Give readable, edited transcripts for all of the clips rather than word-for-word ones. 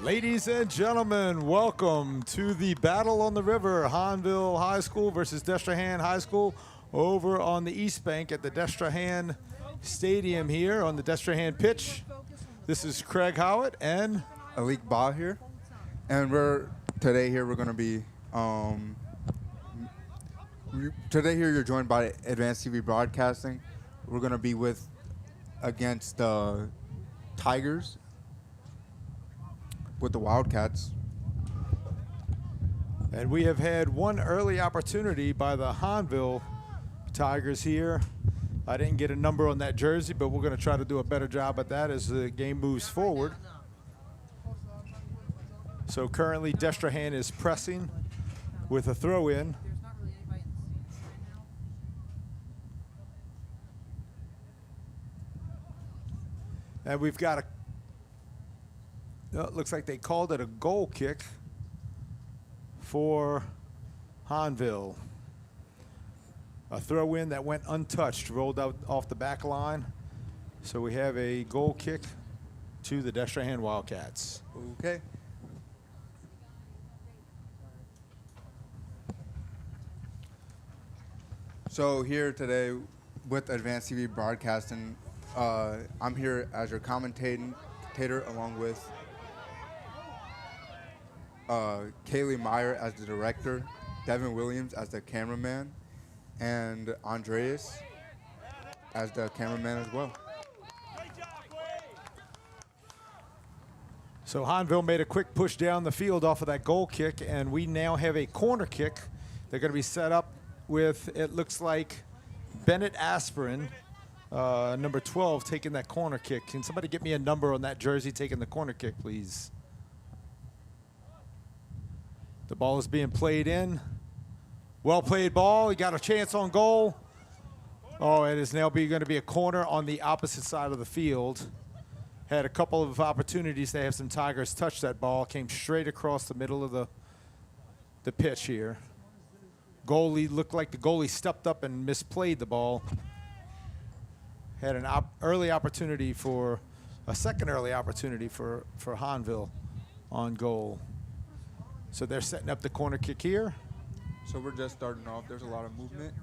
Ladies and gentlemen, welcome to the Battle on the River, Hahnville High School versus Destrehan High School over on the East Bank at the Destrehan Stadium here on the Destrehan pitch. This is Craig Howitt and Alik Ba here, and we're going to be today here you're joined by Advanced TV Broadcasting. We're going to be against the Tigers with the Wildcats. And we have had one early opportunity by the Hahnville Tigers here. I didn't get a number on that jersey, but we're going to try to do a better job at that as the game moves forward. So currently Destrehan is pressing with a throw-in. And we've got it looks like they called it a goal kick for Hahnville. A throw-in that went untouched, rolled out off the back line. So we have a goal kick to the Destrehan Wildcats. Okay. So here today with Advanced TV Broadcasting, I'm here as your commentator along with Kaylee Meyer as the director, Devin Williams as the cameraman, and Andreas as the cameraman as well. So Hahnville made a quick push down the field off of that goal kick, and we now have a corner kick. They're going to be set up with, it looks like, Bennett Aspirin, number 12, taking that corner kick. Can somebody get me a number on that jersey taking the corner kick, please? The ball is being played in. Well played ball. He got a chance on goal. Oh, it is now going to be a corner on the opposite side of the field. Had a couple of opportunities to have some Tigers touch that ball. Came straight across the middle of the pitch here. Goalie looked like the goalie stepped up and misplayed the ball. Had an early opportunity for a second early opportunity for Hahnville on goal. So they're setting up the corner kick here. So we're just starting off. There's a lot of movement.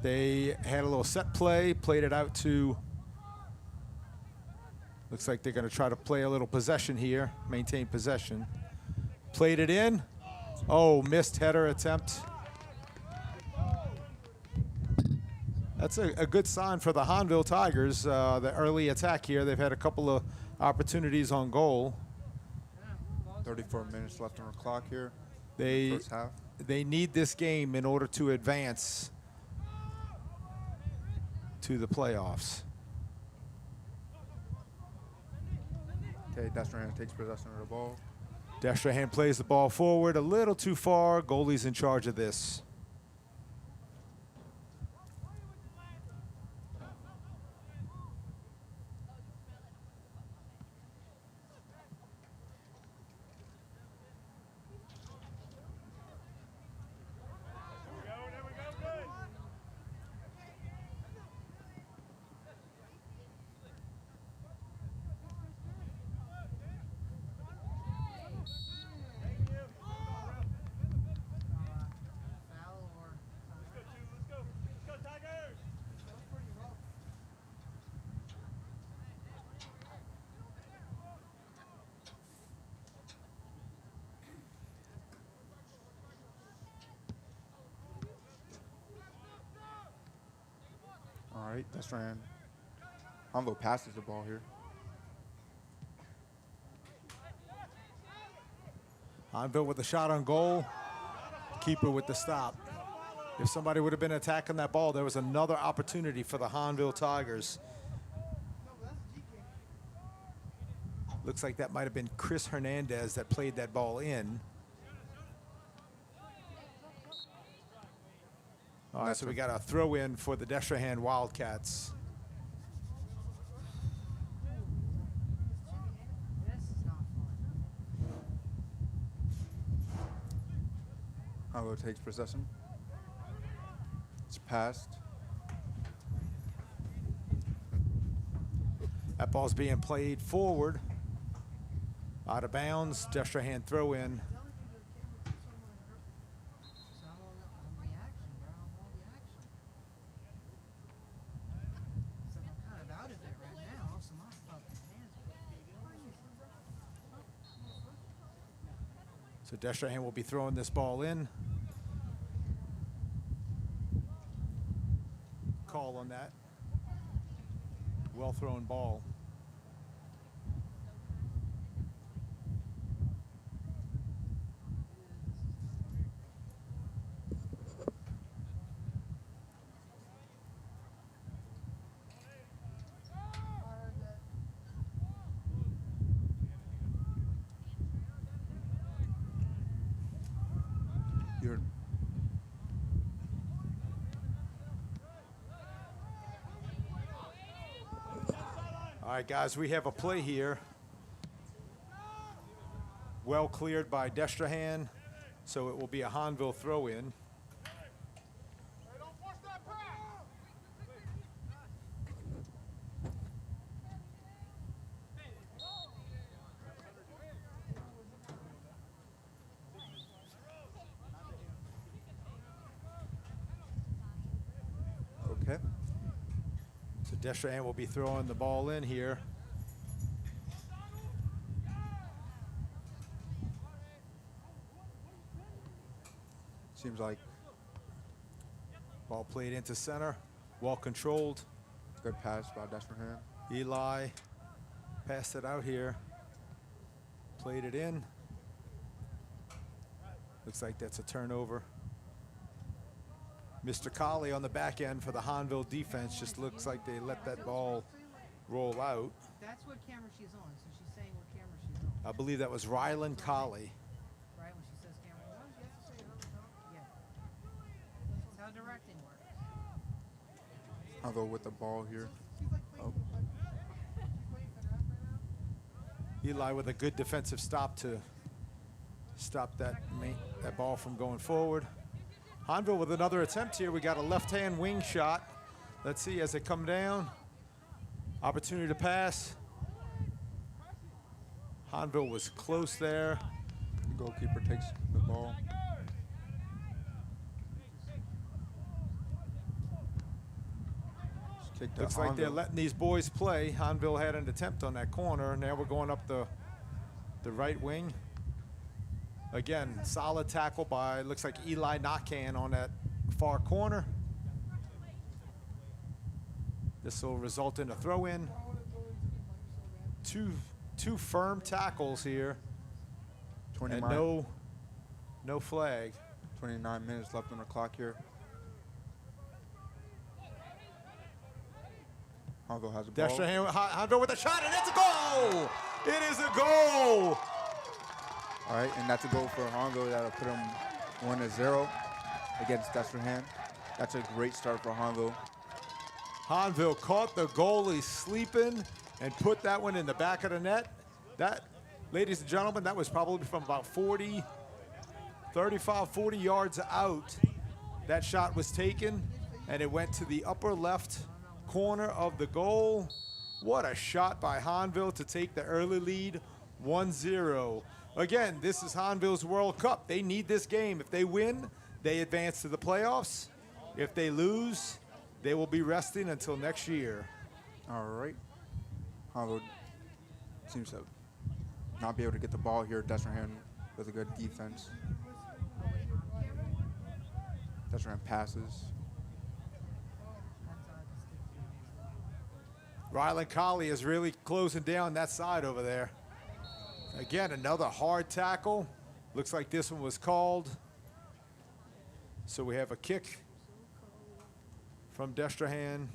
They had a little set play, played it out to, looks like they're going to try to play a little possession here, maintain possession. Played it in. Oh, missed header attempt. That's a good sign for the Hahnville Tigers, the early attack here. They've had a couple of opportunities on goal. 34 minutes left on the clock here. They first half. They need this game in order to advance to the playoffs. Okay, Destrehan takes possession of the ball. Destrehan plays the ball forward a little too far. Goalie's in charge of this. All right, Destrehan. Hahnville passes the ball here. Hahnville with the shot on goal. Keeper with the stop. If somebody would have been attacking that ball, there was another opportunity for the Hahnville Tigers. Looks like that might have been Chris Hernandez that played that ball in. All right, so we got a throw in for the Destrehan Wildcats. Hahnville takes possession. It's passed. That ball's being played forward. Out of bounds, Destrehan throw in. So Destrehan will be throwing this ball in. Call on that. Well thrown ball. You're All right, guys, we have a play here. Well cleared by Destrehan, so it will be a Hahnville throw-in. okay. So Destrehan will be throwing the ball in here. Seems like Ball played into center, well controlled. good pass by Destrehan. Eli passed it out here, played it in. Looks like that's a turnover. Mr. Colley on the back end for the Hahnville defense. Just looks like they let that ball roll out. That's what camera she's on, so she's saying what camera she's on. I believe that was Ryland Colley. Right, when she says camera one, you have to say it. Yeah. That's how directing works. Hahnville with the ball here. Oh, Eli with a good defensive stop to stop that ball from going forward. Hahnville with another attempt here. We got a left-hand wing shot. Let's see as they come down. Opportunity to pass. Hahnville was close there. the goalkeeper takes the ball. Just kick to Looks like they're Hahnville. letting these boys play. Hahnville had an attempt on that corner. Now we're going up the right wing. Again, solid tackle by, looks like Eli Knockan on that far corner. This will result in a throw-in. Two firm tackles here, 20 and mi- no flag. 29 minutes left on the clock here. Hahnville has a ball. Hahnville with a shot, and it's a goal! It is a goal! All right, and that's a goal for Hahnville. That'll put them 1-0 against Destrehan. That's a great start for Hahnville. Hahnville caught the goalie sleeping and put that one in the back of the net. That, ladies and gentlemen, that was probably from about 35, 40 yards out. That shot was taken, and it went to the upper left corner of the goal. What a shot by Hahnville to take the early lead, 1-0. Again, this is Hahnville's World Cup. They need this game. If they win, they advance to the playoffs. If they lose, they will be resting until next year. All right. Hahnville seems to not be able to get the ball here. Destrehan with a good defense. Destrehan passes. Ryland Colley is really closing down that side over there. Again, another hard tackle. Looks like this one was called. So we have a kick from Destrehan.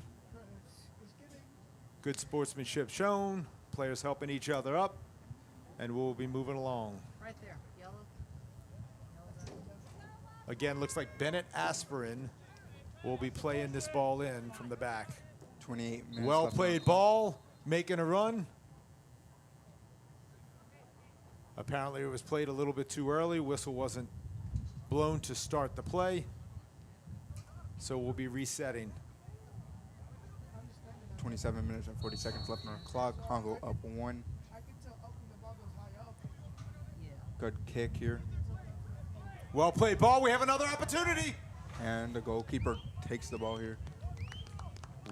Good sportsmanship shown. Players helping each other up. And we'll be moving along. Right there, yellow. Again, looks like Bennett Aspirin will be playing this ball in from the back. 28 minutes Well left on played the clock. ball, making a run. Apparently it was played a little bit too early. Whistle wasn't blown to start the play. So we'll be resetting. 27 minutes and 40 seconds left on the clock. Hahnville up 1. Good kick here. Well played ball. We have another opportunity. And the goalkeeper takes the ball here.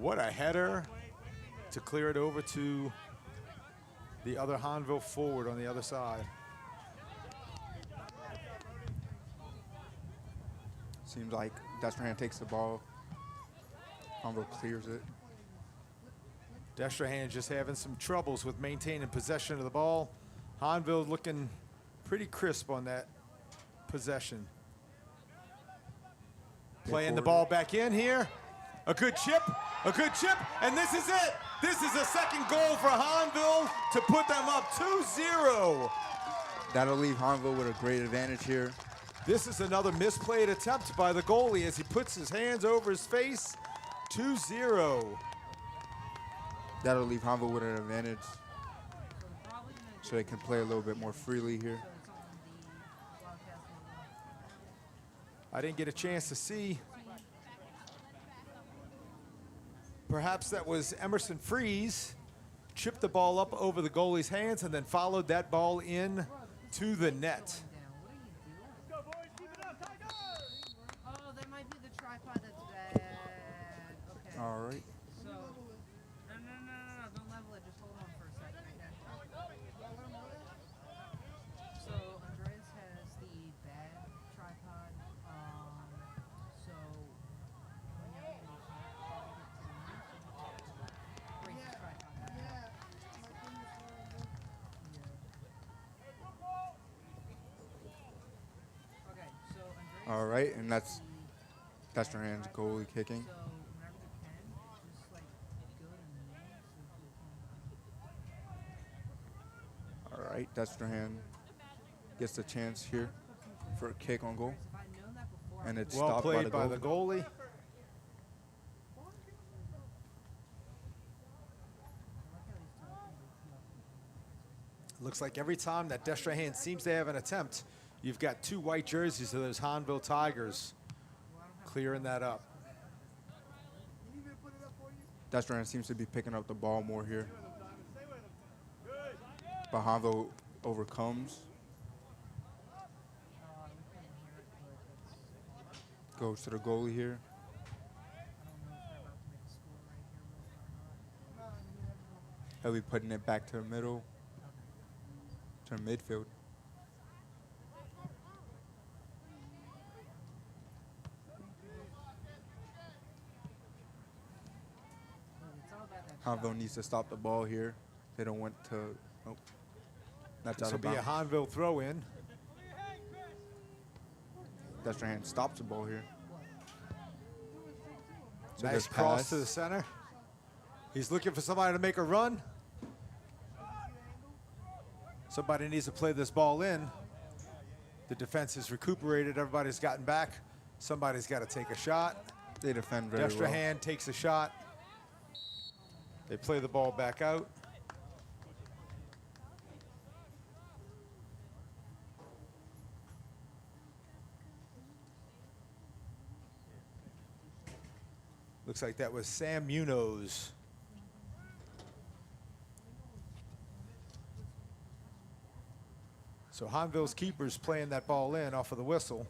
What a header to clear it over to the other Hahnville forward on the other side. Seems like Destrehan takes the ball. Hahnville clears it. Destrehan just having some troubles with maintaining possession of the ball. Hahnville looking pretty crisp on that possession. Playing the ball back in here. A good chip, and this is it. This is a second goal for Hahnville to put them up 2-0. That'll leave Hahnville with a great advantage here. This is another misplayed attempt by the goalie as he puts his hands over his face. 2-0. That'll leave Hahnville with an advantage so they can play a little bit more freely here. I didn't get a chance to see. Perhaps that was Emerson Freeze. Chipped the ball up over the goalie's hands and then followed that ball in to the net. Oh, that might be the tripod that's bad. Okay. All right. So, no, don't level it. Just hold on for a second, okay? So, Andreas has the bad tripod. So, whenever you raise the tripod. Okay, so Andreas. All right, and that's Destrehan's goalie kicking. So whenever you can, just like go to me so All right, Destrehan gets the chance here for a kick on goal. if I know that before, And it's Well stopped played by by the goalie. Looks like every time that Destrehan seems to have an attempt, you've got two white jerseys of those Hahnville Tigers clearing that up. Destrehan seems to be picking up the ball more here. But Hahnville overcomes. Goes to the goalie here. He'll be putting it back to the middle, to the midfield. Hahnville needs to stop the ball here. They don't want to. Oh, that's This out will of be a bounds. Hahnville throw in. Destrehan stops the ball here. So Nice good cross pass. to the center. He's looking for somebody to make a run. Somebody needs to play this ball in. The defense is recuperated. Everybody's gotten back. Somebody's got to take a shot. They defend very well. Destrehan takes a shot. They play the ball back out. Looks like that was Sam Munoz. So Hahnville's keeper's playing that ball in off of the whistle.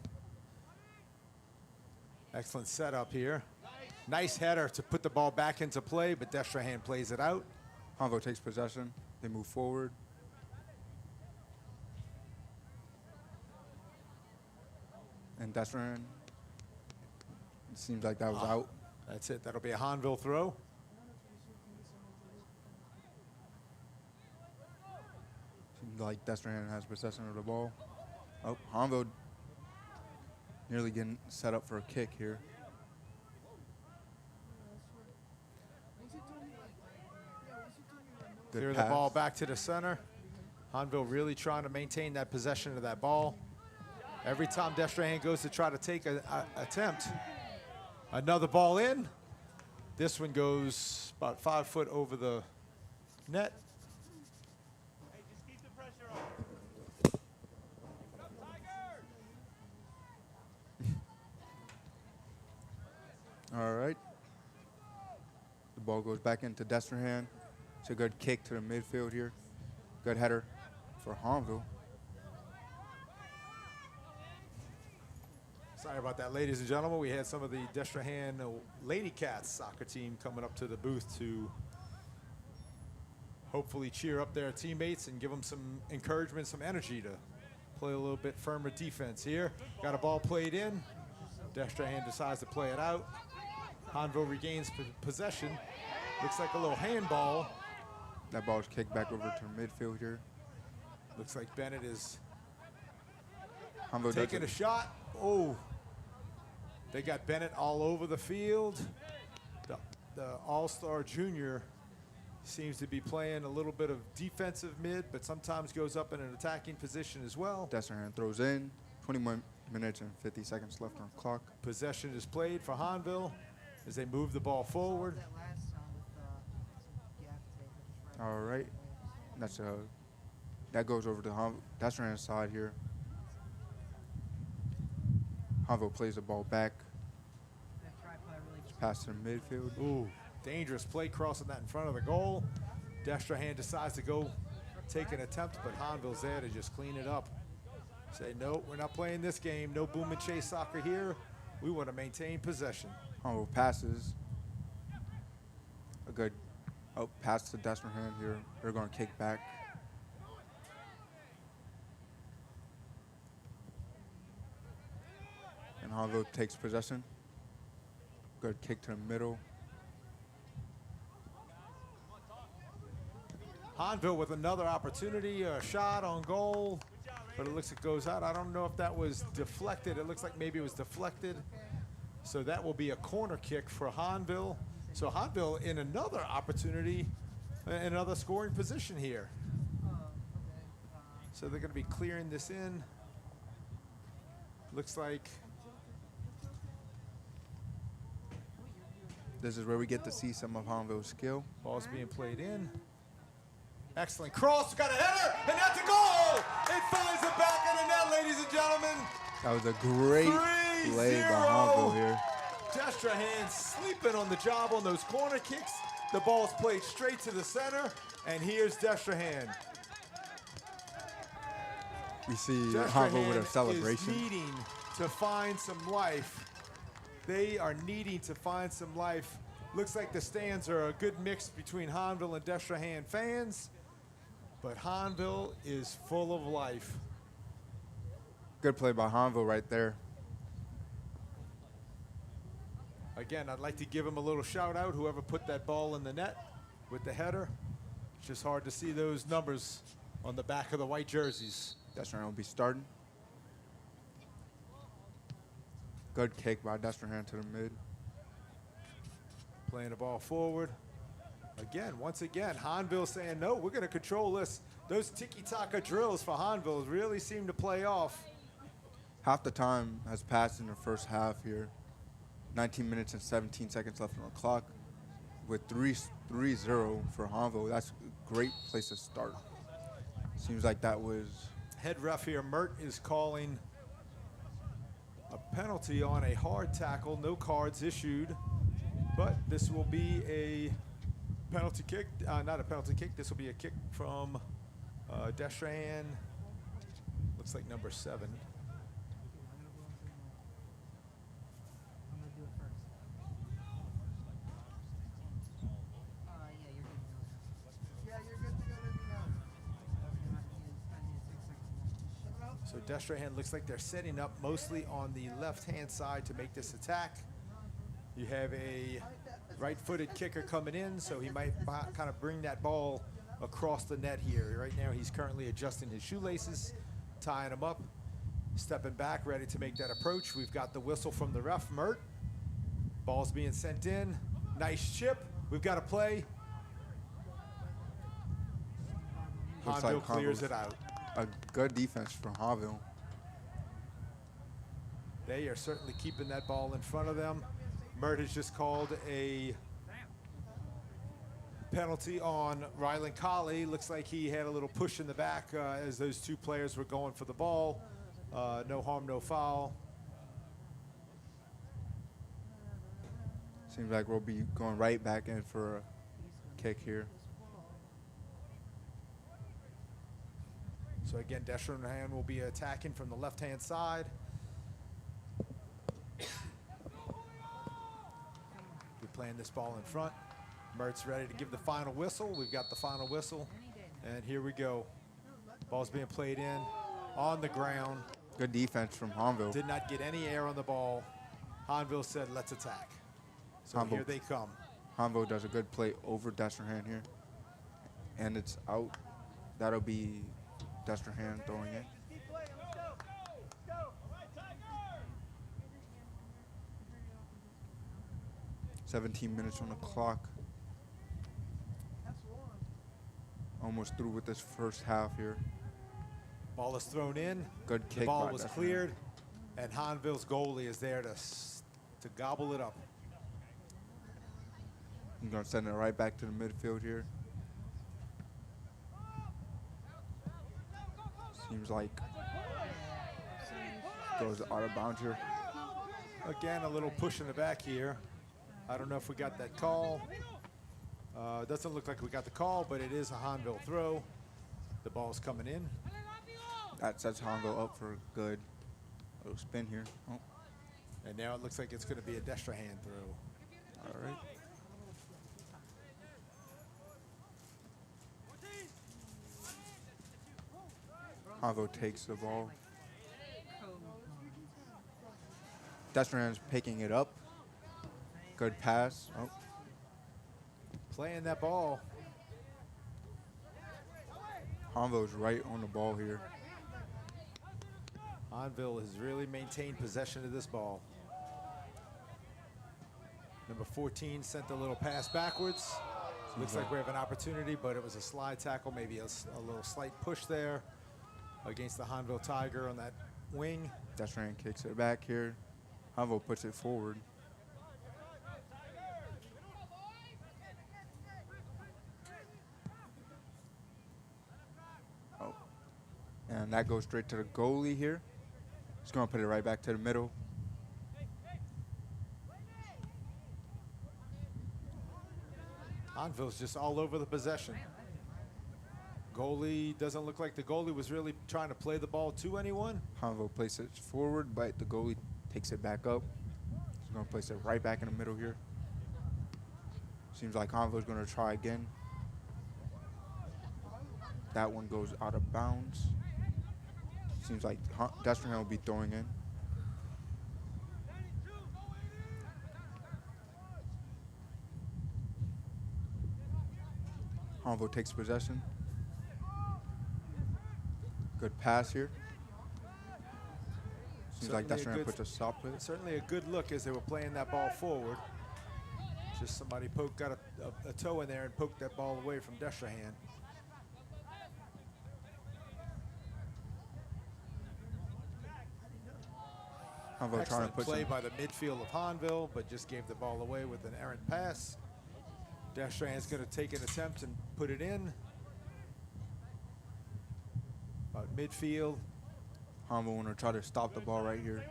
Excellent setup here. Nice header to put the ball back into play, but Destrehan plays it out. Hahnville takes possession. They move forward. And Destrehan, it seems like that was out. That's it. That'll be a Hahnville throw. Seems like Destrehan has possession of the ball. Oh, Hahnville nearly getting set up for a kick here. Good Clear the pass. ball back to the center. Hahnville really trying to maintain that possession of that ball. Every time Destrehan goes to try to take an attempt, another ball in. This one goes about 5 foot over the net. All right. The ball goes back into Destrehan. It's a good kick to the midfield here. Good header for Hahnville. Sorry about that, ladies and gentlemen. We had some of the Destrehan Lady Cats soccer team coming up to the booth to hopefully cheer up their teammates and give them some encouragement, some energy to play a little bit firmer defense here. Got a ball played in. Destrehan decides to play it out. Hahnville regains possession. Looks like a little handball. That ball is kicked back over to midfield here. Looks like Bennett is Hahnville taking a shot. Oh, they got Bennett all over the field. The All-Star Junior seems to be playing a little bit of defensive mid, but sometimes goes up in an attacking position as well. Destrehan throws in. 21 minutes and 50 seconds left on the clock. Possession is played for Hahnville as they move the ball forward. That last song with gaff tape, I just read. All right. That's that goes over to Destrehan's side here. Hahnville plays the ball back. That tripod really just Pass to the midfield. Ooh, dangerous play crossing that in front of the goal. Destrehan decides to go take an attempt, but Hahnville's there to just clean it up. Say, no, we're not playing this game. No boom and chase soccer here. We want to maintain possession. Hahnville passes. A good pass to Destrehan here. They're going to kick back. And Hahnville takes possession. Good kick to the middle. Hahnville with another opportunity, a shot on goal, but it looks like it goes out. I don't know if that was deflected. It looks like maybe it was deflected. So that will be a corner kick for Hahnville. So Hahnville in another opportunity, another scoring position here. So they're going to be clearing this in. Looks like This is where we get to see some of Hahnville's skill. ball's being played in. Excellent cross, got a header, and that's a goal! It finds the back of the net, ladies and gentlemen. That was a great play by 3-0. Hahnville here. Destrehan sleeping on the job on those corner kicks. The ball's played straight to the center, and here's Destrehan. We see Hahnville with a Destrehan celebration. is needing to find some life. They are needing to find some life. Looks like the stands are a good mix between Hahnville and Destrehan fans, but Hahnville is full of life. Good play by Hahnville right there. Again, I'd like to give him a little shout out, whoever put that ball in the net with the header. It's just hard to see those numbers on the back of the white jerseys. Destrehan will be starting. Good kick by Destrehan to the mid. Playing the ball forward. Again, once again, Hahnville saying, no, we're going to control this. Those tiki-taka drills for Hahnville really seem to play off. Half the time has passed in the first half here. 19 minutes and 17 seconds left on the clock. With 3-0 for Hahnville, that's a great place to start. Seems like that was... Head ref here, Mert, is calling a penalty on a hard tackle. No cards issued, but this will be a penalty kick. Not a penalty kick. This will be a kick from Destrehan. Looks like number 7. I'm gonna do it first. Yeah, you're good to go. Yeah, you're good to go. Let me know. I need 6 seconds. So Destrehan looks like they're setting up mostly on the left-hand side to make this attack. You have a right-footed kicker coming in, so he might kind of bring that ball across the net here. Right now, he's currently adjusting his shoelaces, tying them up, stepping back, ready to make that approach. We've got the whistle from the ref, Mert. Ball's being sent in. Nice chip. We've got a play. Looks Hahnville like clears Hahnville's- it out. A good defense from Hahnville. They are certainly keeping that ball in front of them. Mert has just called a penalty on Rylan Colley. Looks like he had a little push in the back as those two players were going for the ball. No harm, no foul. Seems like we'll be going right back in for a kick here. So again, Destrehan will be attacking from the left-hand side. playing this ball in front. Mertz ready to give the final whistle. We've got the final whistle. And here we go. Ball's being played in on the ground. Good defense from Hahnville. Did not get any air on the ball. Hahnville said, let's attack. So Hahnville. here they come. Hahnville does a good play over Destrehan here. And it's out. That'll be Destrehan throwing it. 17 minutes on the clock. Almost through with this first half here. Ball is thrown in. Good kick. The ball by was Destrehan. cleared. And Hahnville's goalie is there to gobble it up. He's going to send it right back to the midfield here. Seems like goes out of bounds here. Again, a little push in the back here. I don't know if we got that call. Doesn't look like we got the call, but it is a Hahnville throw. The ball's coming in. That sets Hahnville up for a good little spin here. Oh, And now it looks like it's going to be a Destrehan throw. all right. Hahnville takes the ball. Destrehan's picking it up. Good pass. Oh, Playing that ball. Hahnville's right on the ball here. Hahnville has really maintained possession of this ball. Number 14 sent a little pass backwards. Looks like we have an opportunity, but it was a slide tackle, maybe a little slight push there against the Hahnville Tiger on that wing. Destrehan kicks it back here. Hahnville puts it forward. Oh. And that goes straight to the goalie here. He's going to put it right back to the middle. Hahnville's just all over the possession. Goalie doesn't look like the goalie was really trying to play the ball to anyone. Hahnville places it forward, but the goalie takes it back up. He's going to place it right back in the middle here. Seems like Hahnville's going to try again. That one goes out of bounds. Seems like Destrehan will be throwing in. Hahnville takes possession. Good pass here. Seems like Destrehan puts a stop to it. Certainly a good look as they were playing that ball forward. Just somebody got a toe in there and poked that ball away from Destrehan. Hahnville trying to Excellent put play some, by the midfield of Hahnville, but just gave the ball away with an errant pass. Destrehan's going to take an attempt and put it in. About midfield. Hahnville want to try to stop the ball right here.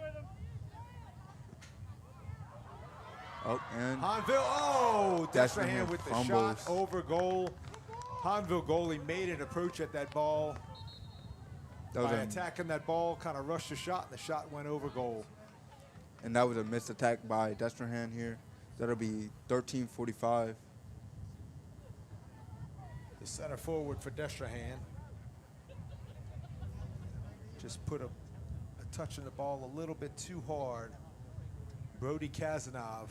Oh, and Hahnville, oh! Destrehan Destrehan with the fumbles. shot over goal. Hahnville goalie made an approach at that ball. that was By a, attacking that ball, kind of rushed the shot, and the shot went over goal. and that was a missed attack by Destrehan here. That'll be 13:45. The center forward for Destrehan just put a touch in the ball a little bit too hard. Brody Kazanov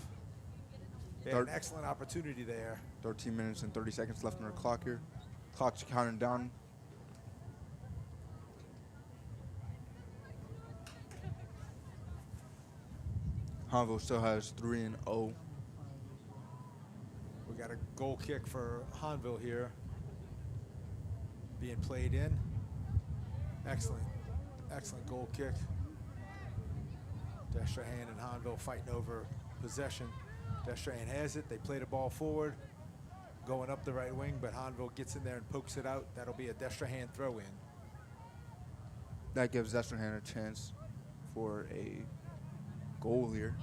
had an excellent opportunity there. 13 minutes and 30 seconds left on the clock here. Clock's counting down. Hahnville still has 3-0. We got a goal kick for Hahnville here. Being played in. Excellent, excellent goal kick. Destrehan and Hahnville fighting over possession. Destrehan has it. They play the ball forward, going up the right wing, but Hahnville gets in there and pokes it out. That'll be a Destrehan throw in. That gives Destrehan a chance for a goal here.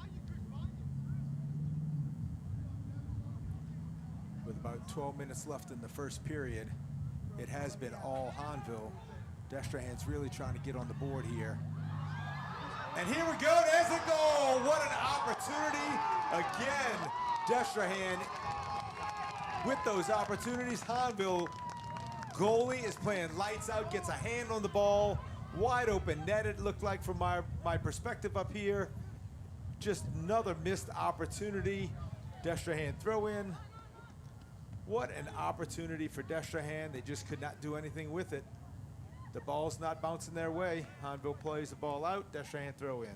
With about 12 minutes left in the first period, it has been all Hahnville. Destrehan's really trying to get on the board here. And here we go, there's a goal. What an opportunity. Again, Destrehan with those opportunities. Hahnville goalie is playing lights out, gets a hand on the ball. Wide open net, it looked like from my perspective up here. Just another missed opportunity. Destrehan throw in. What an opportunity for Destrehan. They just could not do anything with it. The ball's not bouncing their way. Hahnville plays the ball out. Destrehan throw in.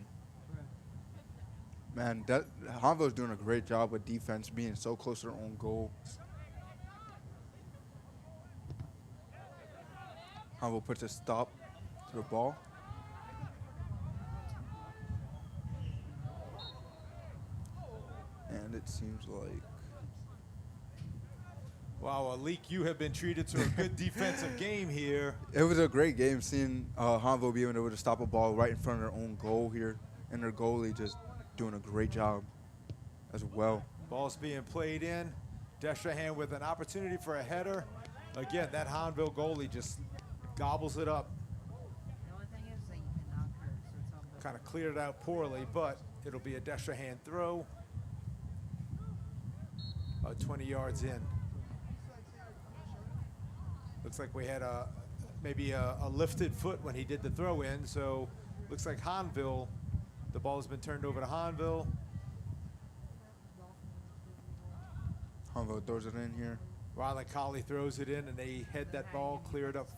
Man, Hahnville's doing a great job with defense, being so close to their own goal. Hahnville puts a stop to the ball. And it seems like... Wow, Alik, you have been treated to a good defensive game here. It was a great game seeing Hahnville being able to stop a ball right in front of their own goal here. And their goalie just doing a great job as well. Ball's being played in. Destrehan with an opportunity for a header. Again, that Hahnville goalie just gobbles it up. The only thing is that you cannot curse, so it's all good. Kind of cleared it out poorly, but it'll be a Destrehan throw. About 20 yards in. Looks like we had maybe a lifted foot when he did the throw in, so looks like Hahnville, the ball has been turned over to Hahnville. Hahnville throws it in here. Riley Colley throws it in, and they head that ball, clear it up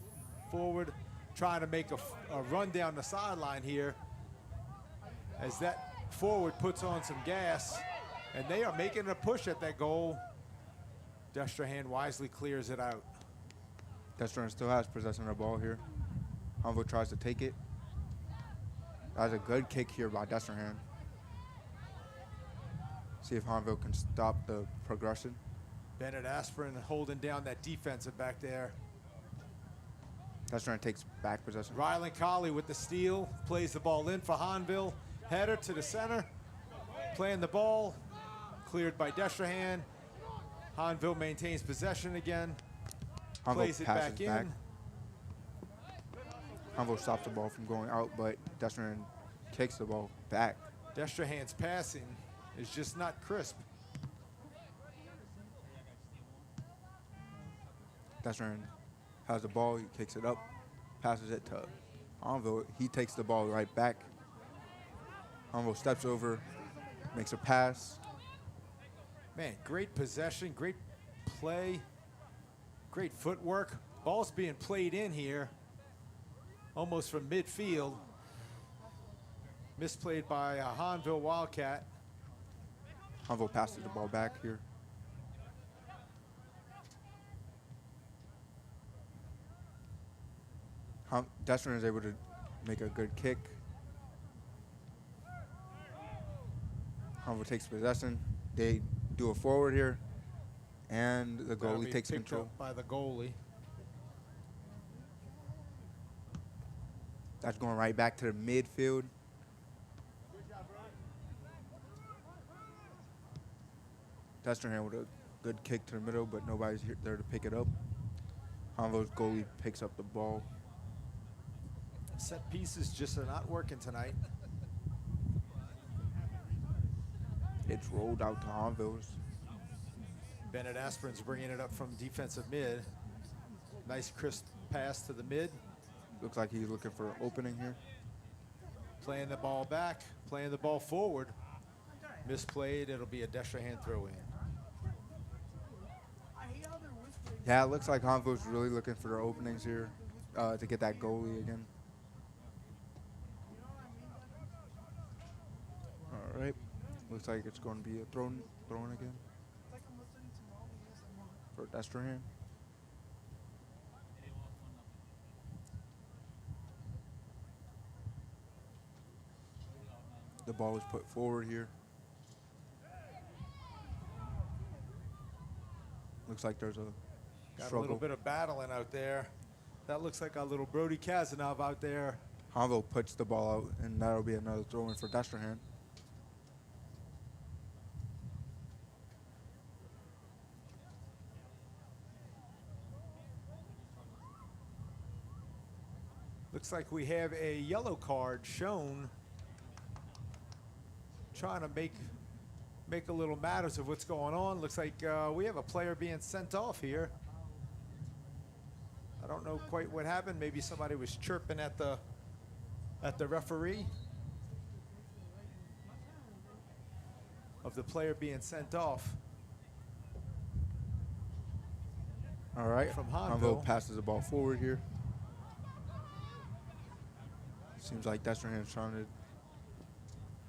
forward, trying to make a run down the sideline here as that forward puts on some gas, and they are making a push at that goal. Destrehan wisely clears it out. Destrehan still has possession of the ball here. Hahnville tries to take it. That was a good kick here by Destrehan. See if Hahnville can stop the progression. Bennett Aspirin holding down that defensive back there. Destrehan takes back possession. Rylan Colley with the steal, plays the ball in for Hahnville. Header to the center, playing the ball, cleared by Destrehan. Hahnville maintains possession again, plays it back in. Hahnville stops the ball from going out, but Destrehan takes the ball back. Destrehan's passing is just not crisp. Destrehan has the ball, he kicks it up, passes it to Hahnville. He takes the ball right back. Hahnville steps over, makes a pass. Man, great possession, great play, great footwork. Ball's being played in here, almost from midfield. Misplayed by a Hahnville Wildcat. Hahnville passes the ball back here. Destrehan is able to make a good kick. Hahnville takes possession. They do a forward here, and the That'll goalie be takes picked control. up by the goalie. That's going right back to the midfield. Destrehan with a good kick to the middle, but nobody's there to pick it up. Hahnville's goalie picks up the ball. Set pieces just are not working tonight. It's rolled out to Hahnville's. Bennett Aspirin's bringing it up from defensive mid. Nice crisp pass to the mid. Looks like he's looking for an opening here. Playing the ball back, playing the ball forward. Misplayed, it'll be a Destrehan throw in. Yeah, it looks like Hahnville's really looking for their openings here to get that goalie again. All right. Looks like it's going to be a throw-in again for Destrehan. The ball is put forward here. Looks like there's a Got struggle. a little bit of battling out there. That looks like a little Brody Kazanov out there. Hahnville puts the ball out, and that'll be another throw-in for Destrehan. Looks like we have a yellow card shown. Trying to make a little matters of what's going on. Looks like we have a player being sent off here. I don't know quite what happened. Maybe somebody was chirping at the referee of the player being sent off. All right, From Hahnville Hahnville. passes the ball forward here. Seems like Destrehan's trying to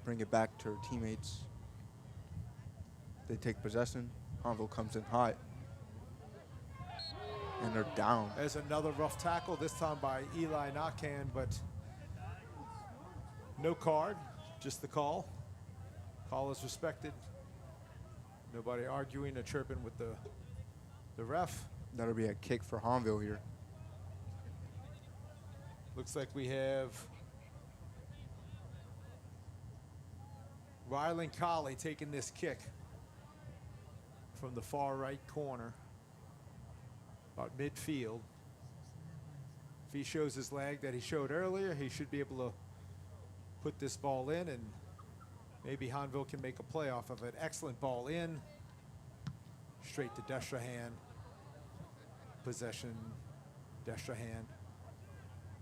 bring it back to her teammates. They take possession. Hahnville comes in hot. And they're down. There's another rough tackle, this time by Eli Nakhan, but no card, just the call. Call is respected. Nobody arguing or chirping with the ref. That'll be a kick for Hahnville here. Looks like we have Rylan Colley taking this kick from the far right corner, about midfield. If he shows his leg that he showed earlier, he should be able to put this ball in, and maybe Hahnville can make a play off of it. Excellent ball in, straight to Destrehan. Possession, Destrehan.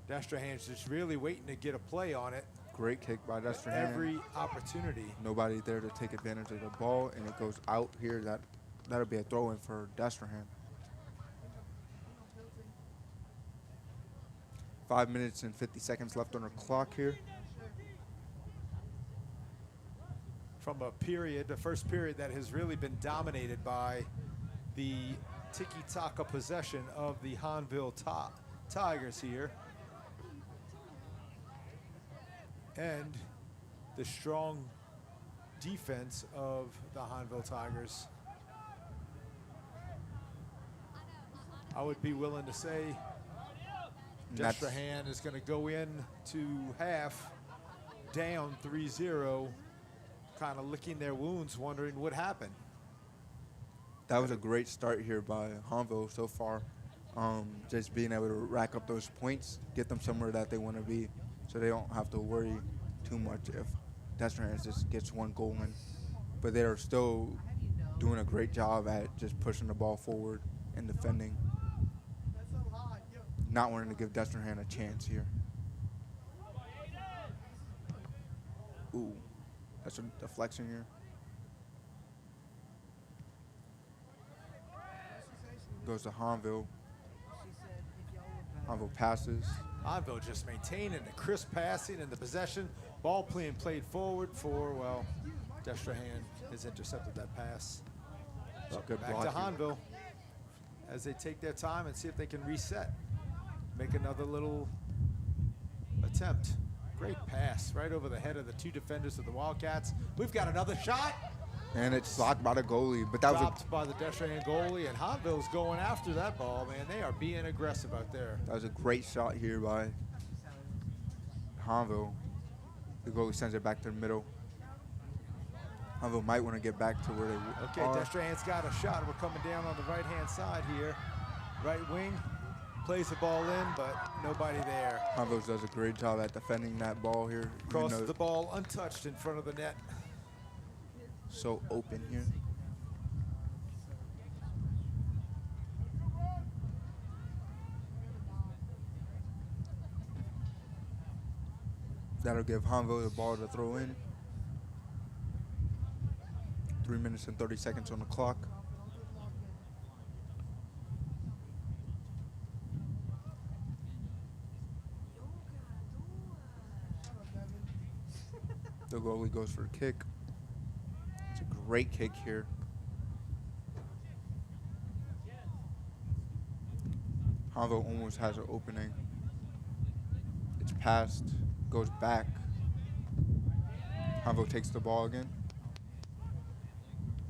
Destrehan's just really waiting to get a play on it. Great kick by Destrehan. Every opportunity. Nobody there to take advantage of the ball, and it goes out here. That'll be a throw-in for Destrehan. 5 minutes and 50 seconds left on the clock here. From a period, the first period that has really been dominated by the tiki-taka possession of the Hahnville Tigers here. And the strong defense of the Hahnville Tigers. I would be willing to say Destrehan is going to go in to half down 3-0, kind of licking their wounds, wondering what happened. That was a great start here by Hahnville so far. Just being able to rack up those points, get them somewhere that they want to be, so they don't have to worry too much if Destrehan just gets one goal in. But they're still doing a great job at just pushing the ball forward and defending. Not wanting to give Destrehan a chance here. Ooh, that's a deflection here. Goes to Hahnville. Hahnville passes. Hahnville just maintaining the crisp passing and the possession. Ball being played forward for, well, Destrehan has intercepted that pass. That's a good Back block to here. Hahnville as they take their time and see if they can reset. Make another little attempt. Great pass right over the head of the two defenders of the Wildcats. We've got another shot. And it's blocked by the goalie, but that was Dropped by the Destrehan goalie, and Hahnville's going after that ball, man. They are being aggressive out there. a great shot here by Hahnville. The goalie sends it back to the middle. Hahnville might want to get back to where they Okay, are. Destrehan's got a shot. We're coming down on the right-hand side here. Right wing, plays the ball in, but nobody there. Hahnville does a great job at defending that ball here. even Crosses though the ball untouched in front of the net. so open here. That'll give Hahnville the ball to throw in. 3 minutes and 30 seconds on the clock. The goalie goes for a kick. It's a great kick here. Hahnville almost has an opening. It's passed, goes back. Hahnville takes the ball again.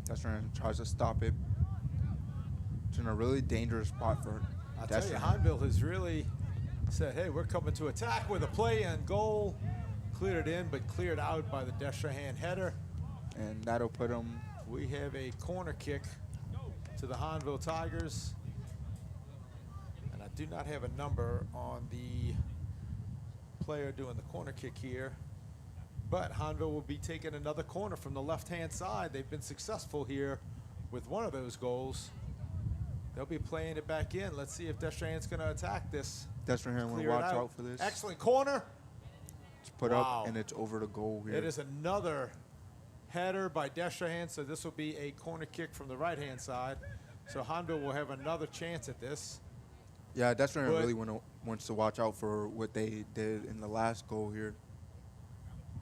Destrehan tries to stop it. It's in a really dangerous spot for I'll tell you, Destrehan. Hahnville has really said, hey, we're coming to attack with a play and goal. Cleared it in, but cleared out by the Destrehan header. And that'll put him. We have a corner kick to the Hahnville Tigers. And I do not have a number on the player doing the corner kick here. But Hahnville will be taking another corner from the left-hand side. They've been successful here with one of those goals. They'll be playing it back in. Let's see if Destrehan's going to attack this. Destrehan will Clear it watch out for this. Excellent corner. It's put Wow. up, and it's over the goal here. It is another header by Destrehan, so this will be a corner kick from the right-hand side. So Hahnville will have another chance at this. Yeah, Destrehan But- really wants to watch out for what they did in the last goal here.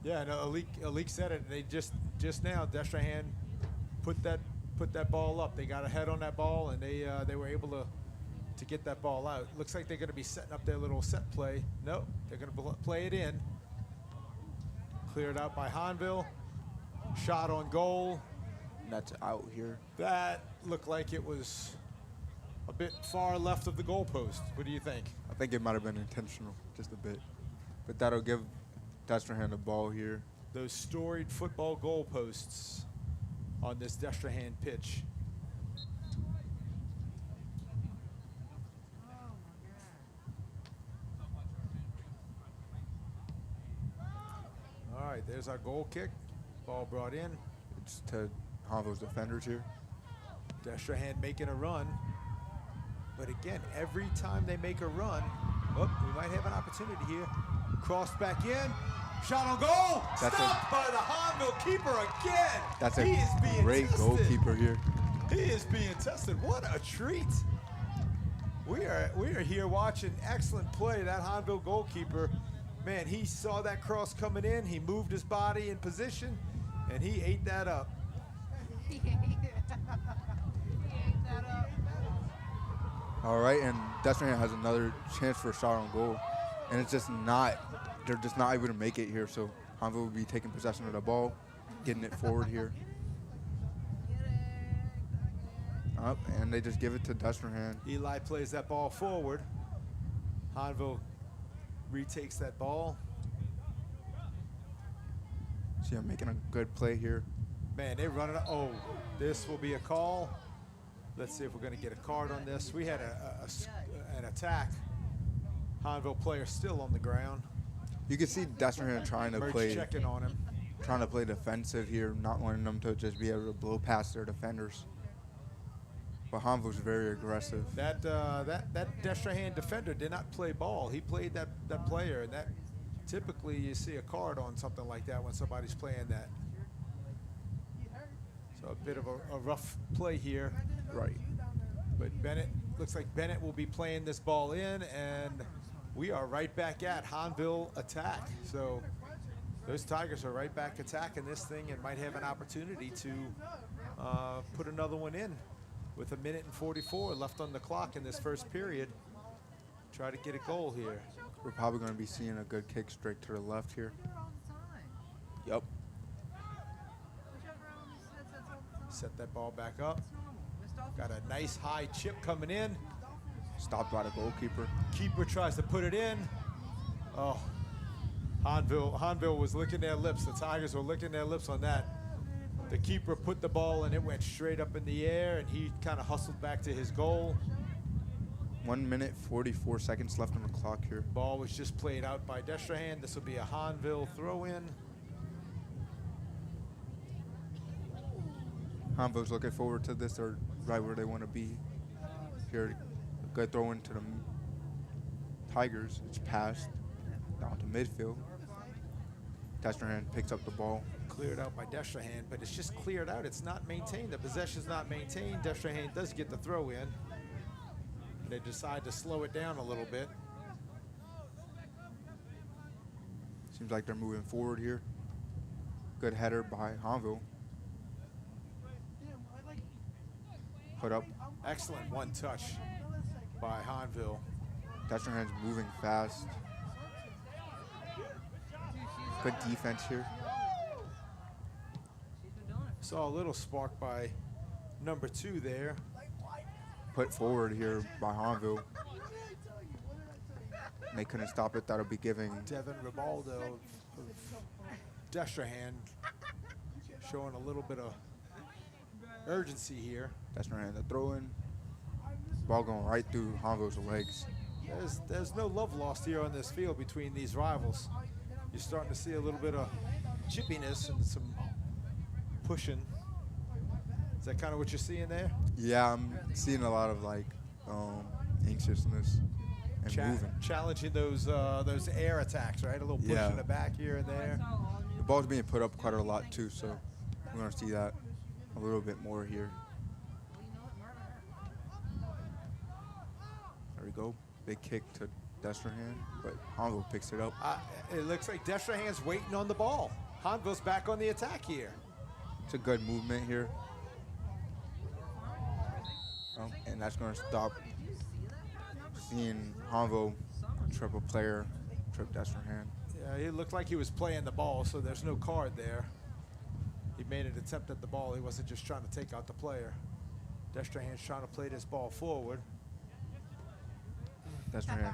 Yeah, no, Alik said it. They just now Destrehan put that ball up. They got ahead on that ball, and they were able to get that ball out. Looks like they're going to be setting up their little set play. Nope, they're going to play it in. Cleared out by Hahnville. Shot on goal. And that's out here. That looked like it was a bit far left of the goalpost. What do you think? I think it might have been intentional, just a bit. But that'll give Destrehan the ball here. Those storied football goalposts on this Destrehan pitch. All right, there's our goal kick. Ball brought in. It's to Hahnville's defenders here. Destrehan making a run. But again, every time they make a run, oh, we might have an opportunity here. Crossed back in. Shot on goal. That's Stopped by the Hahnville keeper again. That's He is a being great tested. goalkeeper here. He is being tested. What a treat. We are here watching excellent play. That Hahnville goalkeeper, man, he saw that cross coming in. He moved his body in position, and he ate that up. He ate that up. All right, and Destrehan has another chance for a shot on goal. And it's just not, they're just not able to make it here. So Hahnville will be taking possession of the ball, getting it forward here. Up, and they just give it to Destrehan. Eli plays that ball forward. Hahnville retakes that ball. See, I'm making a good play here. Man, they're running. Oh, this will be a call. Let's see if we're going to get a card on this. We had an attack. Hahnville player still on the ground. You can see Destrehan trying to Merge play checking on him. defensive here, not wanting them to just be able to blow past their defenders. But Hahnville's very aggressive. That Destrehan defender did not play ball. He played that player, and that typically you see a card on something like that when somebody's playing that. So a bit of a rough play here. Right. But Bennett, looks like Bennett will be playing this ball in, and we are right back at Hahnville attack. So those Tigers are right back attacking this thing and might have an opportunity to put another one in with 1:44 left on the clock in this first period. Try to get a goal here. We're probably going to be seeing a good kick straight to the left here. All the time. Yep. We joke around on these headsets all the time. Set that ball back up. It's normal. Miss Dolphins. Got a nice high chip coming in. Stopped by the goalkeeper. Keeper tries to put it in. Oh, Hahnville was licking their lips. The Tigers were licking their lips on that. The keeper put the ball and it went straight up in the air, and he kind of hustled back to his goal. 1:44 left on the clock here. Ball was just played out by Destrehan. This will be a Hahnville throw-in. Hahnville's looking forward to this. They're right where they want to be. Here, a good throw into the Tigers. It's passed down to midfield. Destrehan picks up the ball. Cleared out by Destrehan, but it's just cleared out. It's not maintained. The possession's not maintained. Destrehan does get the throw in. They decide to slow it down a little bit. Seems like they're moving forward here. Good header by Hahnville. Put up. Excellent one touch by Hahnville. Destrehan's moving fast. Good defense here. She's been doing it. Saw a little spark by number 2 there. Put forward here by Hahnville. And they couldn't stop it. That'll be giving Devin Ribaldo of Destrehan showing a little bit of urgency here. Destrehan the throw in. Ball going right through Hahnville's legs. There's no love lost here on this field between these rivals. You're starting to see a little bit of chippiness and some pushing. Is that kind of what you're seeing there? Yeah, I'm seeing a lot of like anxiousness and moving. Challenging those air attacks, right? A little push Yeah. in the back here and there. The ball's being put up quite a lot too, so we're gonna see that a little bit more here. There we go. Big kick to Destrehan, but Hahnville picks it up. It looks like Destrehan's waiting on the ball. Hahnville's back on the attack here. It's a good movement here. And that's going to stop seeing Hahnville trip a player, trip Destrehan. Yeah, he looked like he was playing the ball, so there's no card there. He made an attempt at the ball. He wasn't just trying to take out the player. Destrehan's trying to play this ball forward. Destrehan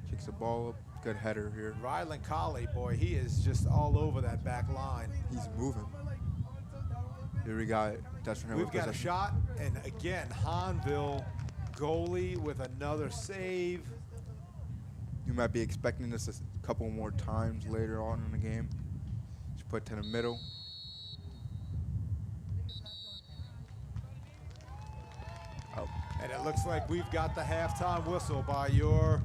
kicks the ball up. Good header here. Rylan Colley, boy, he is just all over that back line. He's moving. Here we got Destrehan. We've got a shot, and again, Hahnville goalie with another save. You might be expecting this a couple more times later on in the game. Just put to the middle. Oh. And it looks like we've got the halftime whistle by your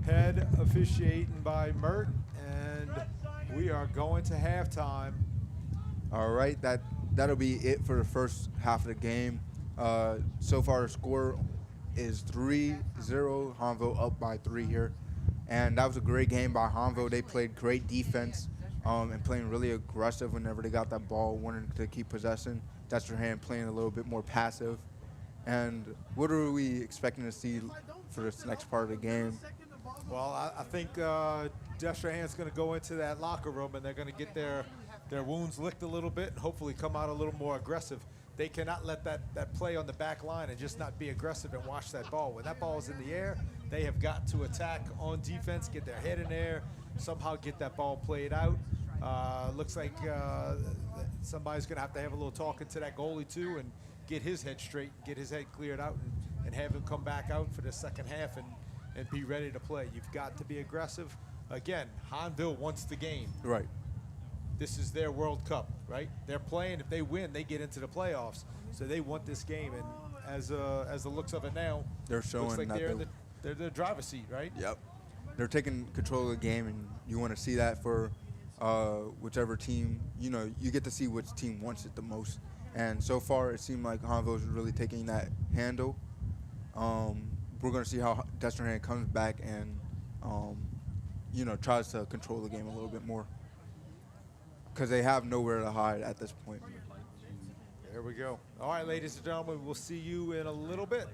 head officiating by Mert, and we are going to halftime. All right, that'll be it for the first half of the game. So far, the score is 3-0. Hahnville up by 3 here. And that was a great game by Hahnville. They played great defense and playing really aggressive whenever they got that ball, wanting to keep possession. Destrehan playing a little bit more passive. And what are we expecting to see for this next part of the game? Well, I think Destrehan's going to go into that locker room, and they're going to get their wounds licked a little bit and hopefully come out a little more aggressive. They cannot let that play on the back line and just not be aggressive and watch that ball. When that ball is in the air, they have got to attack on defense, get their head in there, somehow get that ball played out. Looks like somebody's going to have a little talking to that goalie too and get his head straight, get his head cleared out, and have him come back out for the second half and be ready to play. You've got to be aggressive. Again, Hahnville wants the game. Right. This is their World Cup, right? They're playing. If they win, they get into the playoffs. So they want this game. And as the looks of it now, They're showing looks like that they're the driver's seat, right? Yep. They're taking control of the game, and you want to see that for whichever team. You know, you get to see which team wants it the most. And so far, it seemed like Hahnville is really taking that handle. We're going to see how Destrehan comes back and, tries to control the game a little bit more. Because they have nowhere to hide at this point. There we go. All right, ladies and gentlemen, we'll see you in a little bit.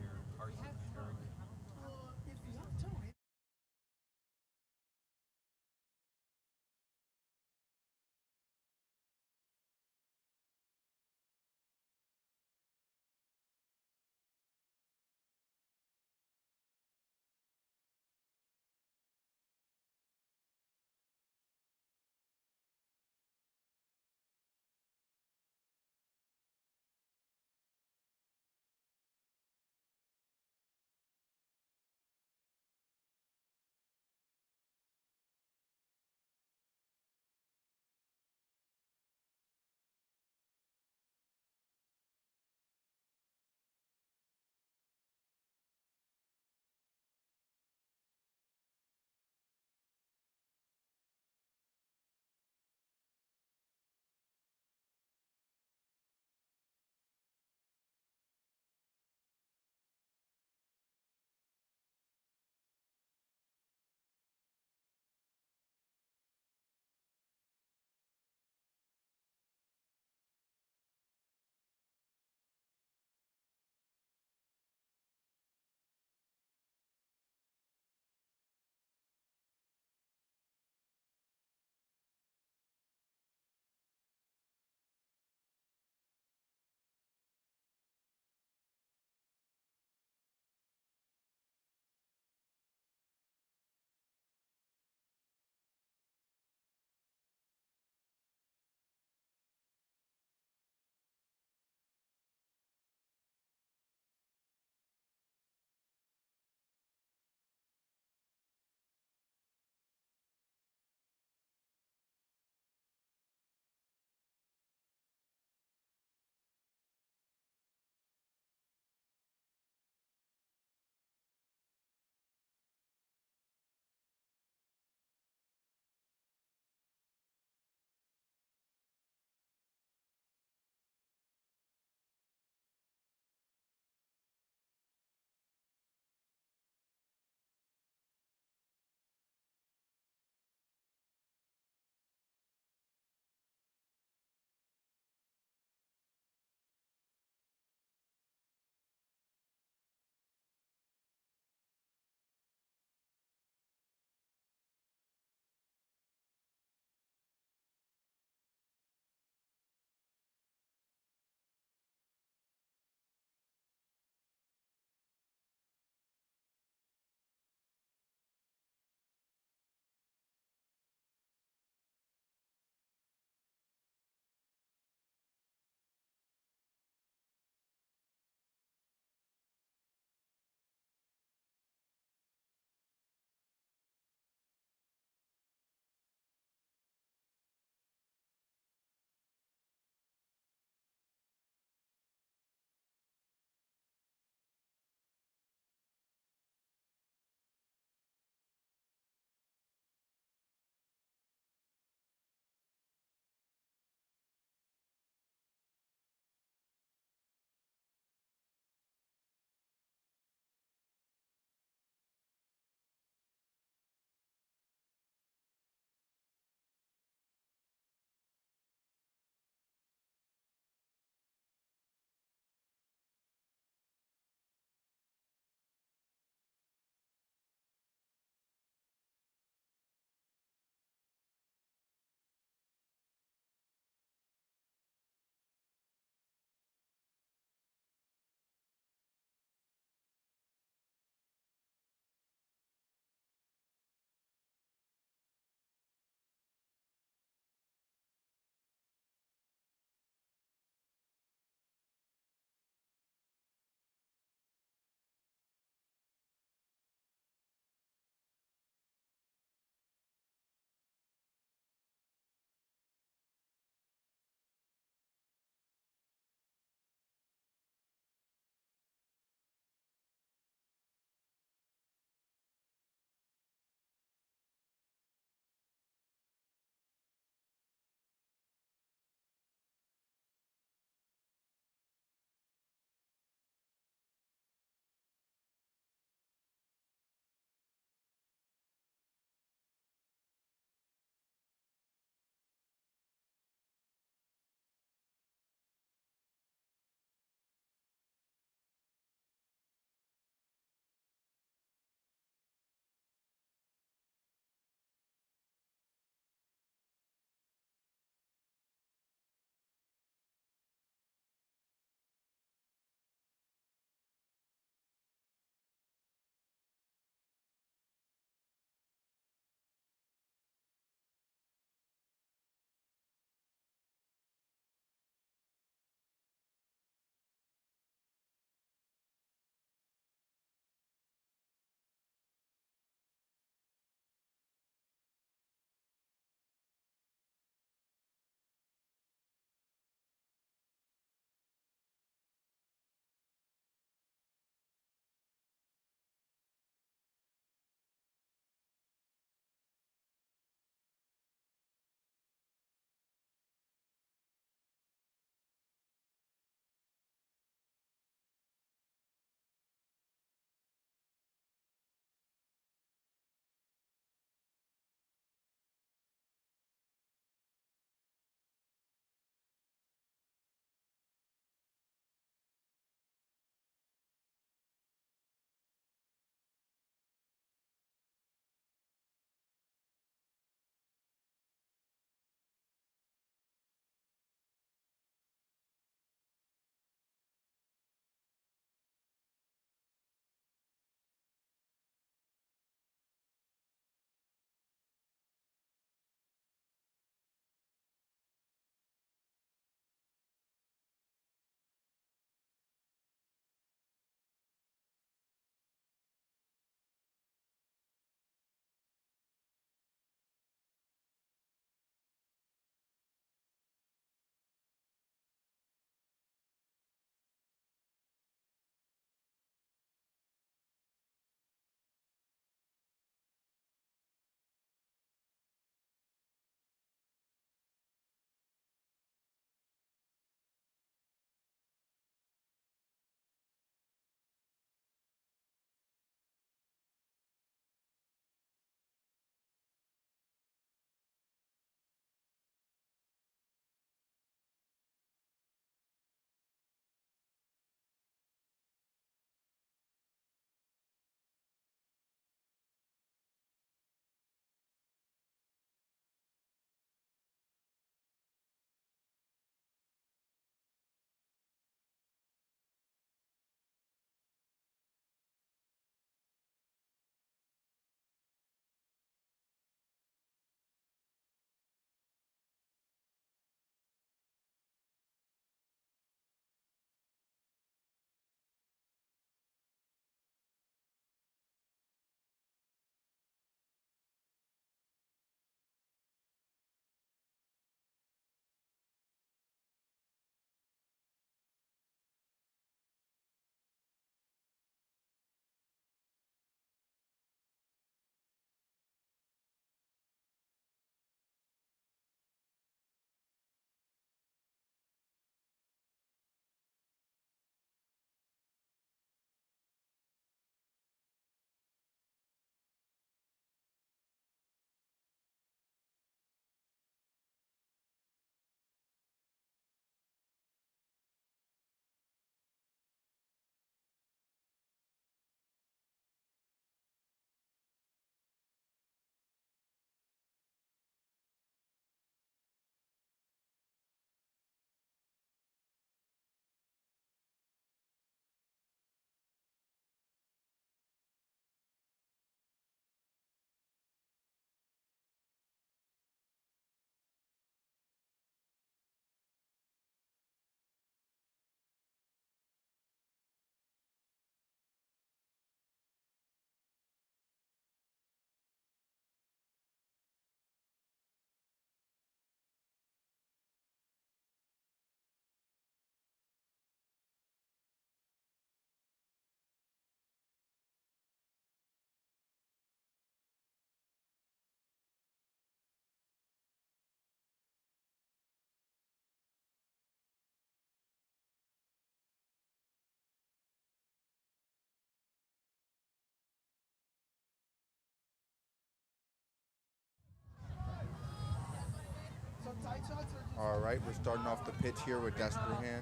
All right, we're starting off the pitch here with Destrehan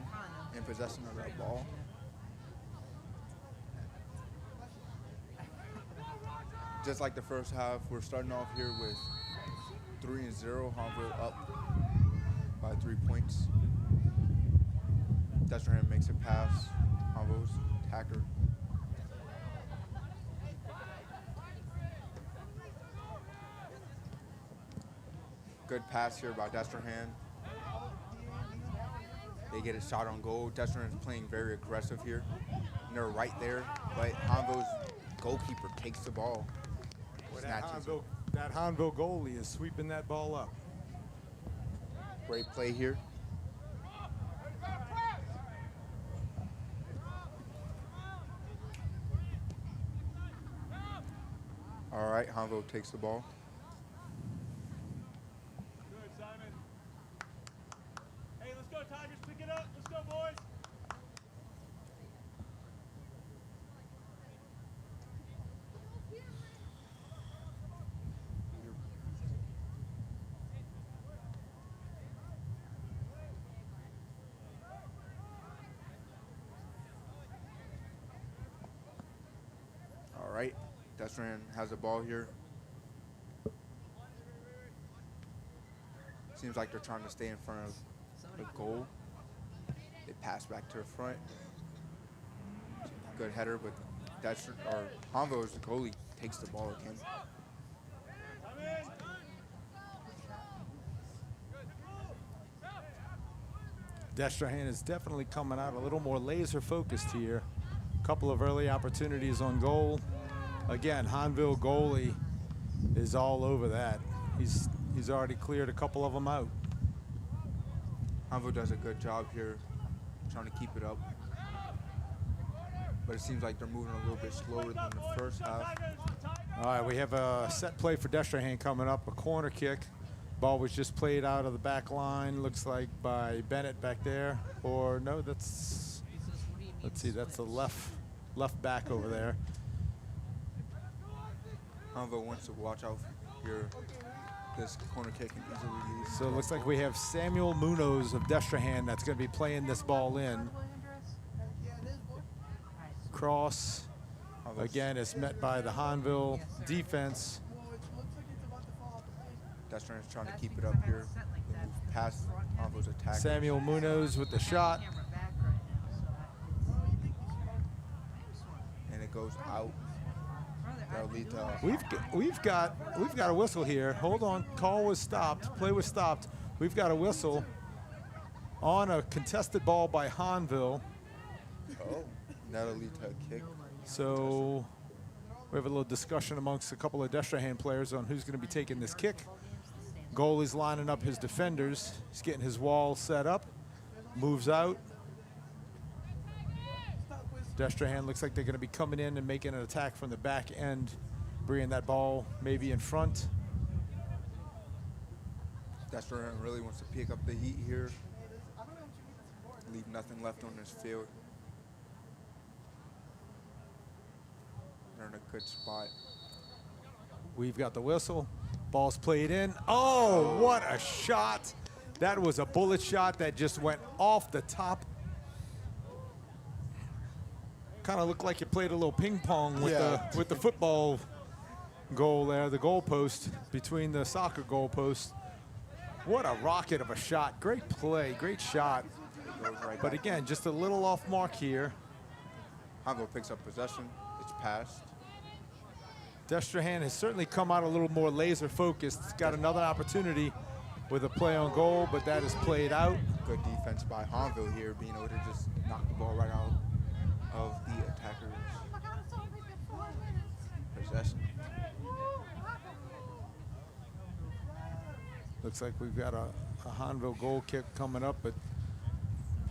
in possession of that ball. Just like the first half, we're starting off here with 3-0. Hahnville up by 3 points. Destrehan makes a pass. Hahnville's attacker. Good pass here by Destrehan. They get a shot on goal. Destrehan is playing very aggressive here. And they're right there, but Hahnville's goalkeeper takes the ball. Snatches it. That Hahnville goalie is sweeping that ball up. Great play here. All right, Hahnville takes the ball. Good, Simon. Hey, let's go, Tigers. Pick it up. Let's go, boys. All right, Destrehan has the ball here. Seems like they're trying to stay in front of the goal. They pass back to the front. Good header, but Hahnville's the goalie takes the ball again. Come in. Destrehan is definitely coming out a little more laser focused here. A couple of early opportunities on goal. Again, Hahnville goalie is all over that. He's already cleared a couple of them out. Hahnville does a good job here trying to keep it up. But it seems like they're moving a little bit slower than the first half. All right, we have a set play for Destrehan coming up, a corner kick. Ball was just played out of the back line, looks like by Bennett back there. Or no, that's, let's see, that's the left back over there. Hahnville wants to watch out here. This corner kick can easily lead. So it looks like we have Samuel Munoz of Destrehan that's going to be playing this ball in. Cross, again, is met by the Hahnville defense. Destrehan's trying to keep it up here. They move past Hahnville's attack. Samuel Munoz with the shot. And it goes out. That'll lead to We've got a whistle here. Hold on, call was stopped, play was stopped. We've got a whistle on a contested ball by Hahnville. oh, that'll lead to a kick. So we have a little discussion amongst a couple of Destrehan players on who's going to be taking this kick. Goalie's lining up his defenders. He's getting his wall set up. Moves out. Destrehan looks like they're going to be coming in and making an attack from the back end, bringing that ball maybe in front. Destrehan really wants to pick up the heat here. Leave nothing left on this field. They're in a good spot. We've got the whistle. Ball's played in. Oh, what a shot. That was a bullet shot that just went off the top. Kind of looked like you played a little ping pong with the football goal there, the goal post between the soccer goal post. What a rocket of a shot. Great play, great shot. But again, just a little off mark here. Hahnville picks up possession. It's passed. Destrehan has certainly come out a little more laser focused. It's got another opportunity with a play on goal, but that is played out. Good defense by Hahnville here, being able to just knock the ball right out of the attacker's possession. Looks like we've got a Hahnville goal kick coming up, but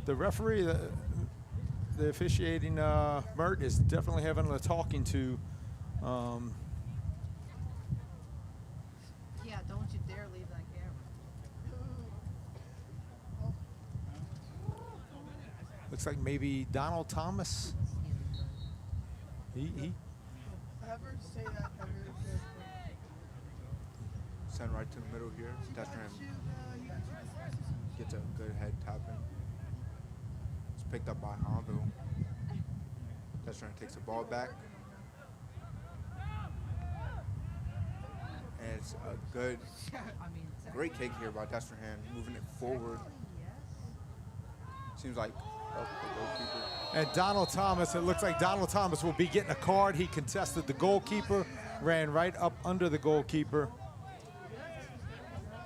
the referee, the officiating Mert is definitely having a talking to. Yeah, don't you dare leave that camera. Looks like maybe Donald Thomas. He Send right to the middle here. Destrehan Gets a good head tapping. It's picked up by Hahnville. Destrehan takes the ball back. And it's a good, great kick here by Destrehan, moving it forward. Seems like the goalkeeper. And Donald Thomas, it looks like Donald Thomas will be getting a card. He contested the goalkeeper, ran right up under the goalkeeper.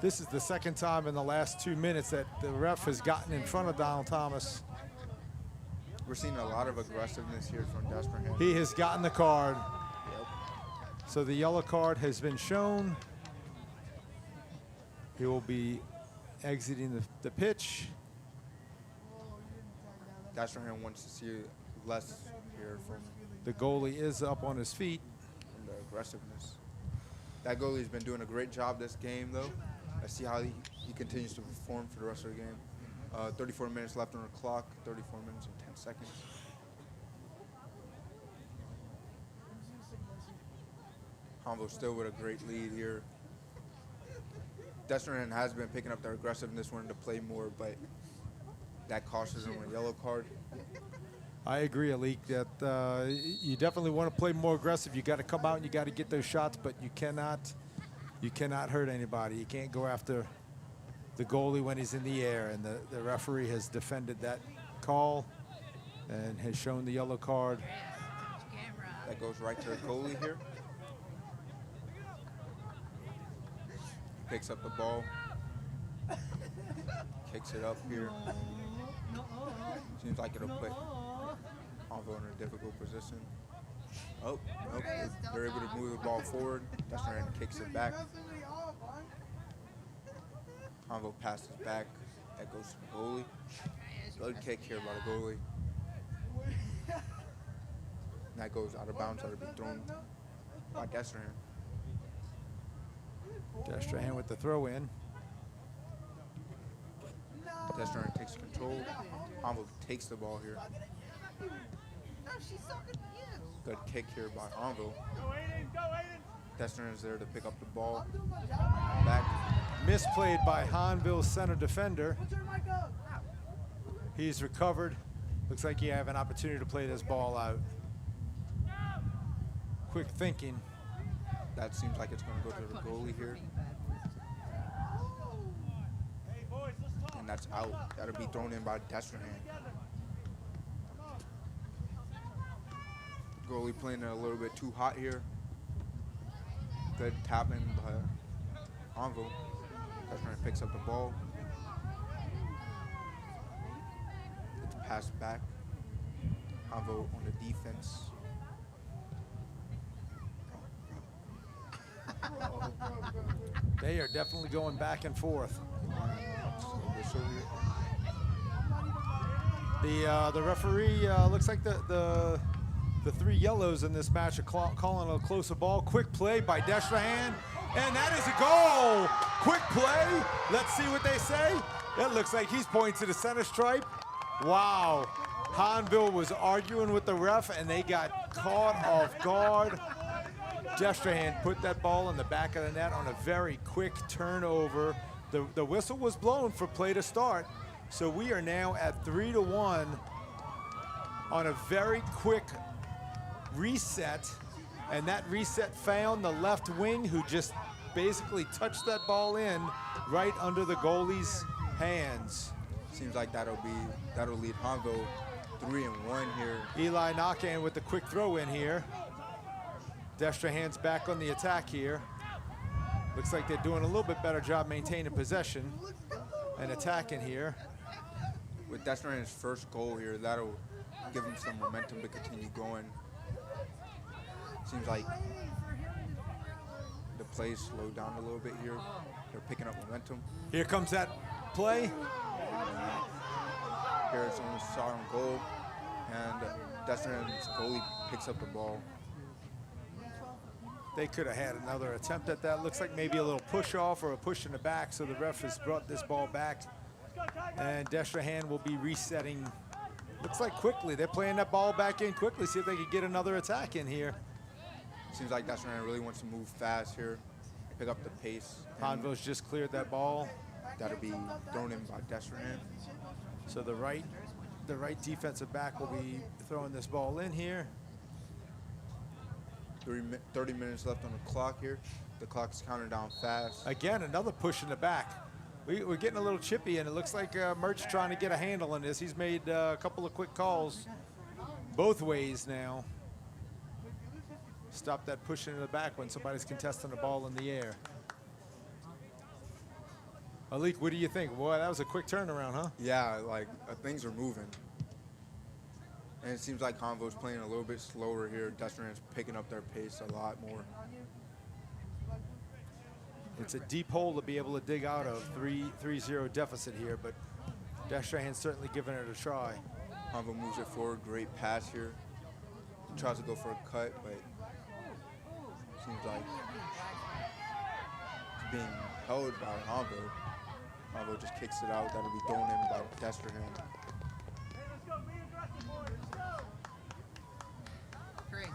This is the second time in the last 2 minutes that the ref has gotten in front of Donald Thomas. We're seeing a lot of aggressiveness here from Destrehan. He has gotten the card. Yep. So the yellow card has been shown. He will be exiting the pitch. Destrehan wants to see less here from The goalie is up on his feet. the aggressiveness. That goalie's been doing a great job this game, though. Let's see how he continues to perform for the rest of the game. 34 minutes left on the clock, 34 minutes and 10 seconds. Hahnville still with a great lead here. Destrehan has been picking up their aggressiveness, wanting to play more, but that costs them a yellow card. I agree, Alik, that you definitely want to play more aggressive. You got to come out and you got to get those shots, but you cannot hurt anybody. You can't go after the goalie when he's in the air, and the referee has defended that call and has shown the yellow card. That goes right to the goalie here. Picks up the ball. Kicks it up here. Seems like it'll put Hahnville in a difficult position. Oh, nope. They're able to move the ball forward. Destrehan kicks it back. Hahnville passes back. That goes to the goalie. Good kick here by the goalie. And that goes out of bounds. That'll be thrown by Destrehan. Destrehan with the throw in. Destrehan takes control. Hahnville takes the ball here. Good kick here by Hahnville. Go Aiden, go Aiden. Destrehan is there to pick up the ball. Back. Misplayed by Hahnville's center defender. He's recovered. Looks like you have an opportunity to play this ball out. Quick thinking. That seems like it's going to go to the goalie here. Hey boys, let's talk. And that's out. That'll be thrown in by Destrehan. Goalie playing it a little bit too hot here. Good tapping by Hahnville. Destrehan picks up the ball. It's passed back. Hahnville on the defense. They are definitely going back and forth. The referee looks like the three yellows in this match are calling a closer ball. Quick play by Destrehan, and that is a goal. Quick play. Let's see what they say. It looks like he's pointing to the center stripe. Wow. Hahnville was arguing with the ref, and they got caught off guard. Destrehan put that ball in the back of the net on a very quick turnover. The whistle was blown for play to start. So we are now at 3-1 on a very quick reset. And that reset found the left wing, who just basically touched that ball in right under the goalie's hands. Seems like that'll lead Hahnville 3-1 here. Eli Knockan with the quick throw in here. Destrehan's back on the attack here. Looks like they're doing a little bit better job maintaining possession and attacking here. With Destrehan's first goal here, that'll give him some momentum to continue going. Seems like the plays slowed down a little bit here. They're picking up momentum. Here comes that play. Here it's on the shot on goal, and Destrehan's goalie picks up the ball. They could have had another attempt at that. Looks like maybe a little push off or a push in the back, so the ref has brought this ball back. And Destrehan will be resetting. Looks like quickly. They're playing that ball back in quickly, see if they can get another attack in here. Seems like Destrehan really wants to move fast here, pick up the pace. Hahnville's just cleared that ball. That'll be thrown in by Destrehan. So the right defensive back will be throwing this ball in here. 30 minutes left on the clock here. The clock's counting down fast. Again, another push in the back. We're getting a little chippy, and it looks like Mert's trying to get a handle on this. He's made a couple of quick calls both ways now. Stop that pushing in the back when somebody's contesting the ball in the air. Malik, what do you think? Boy, that was a quick turnaround, huh? Yeah, like things are moving. And it seems like Hahnville's playing a little bit slower here. Destrehan's picking up their pace a lot more. It's a deep hole to be able to dig out of, 3-0 deficit here, but Destrehan's certainly giving it a try. Hahnville moves it forward, great pass here. Tries to go for a cut, but seems like it's being held by Hahnville. Hahnville just kicks it out. That'll be thrown in by Destrehan. Hey, let's go. Be aggressive, boys. Let's go. Crazy.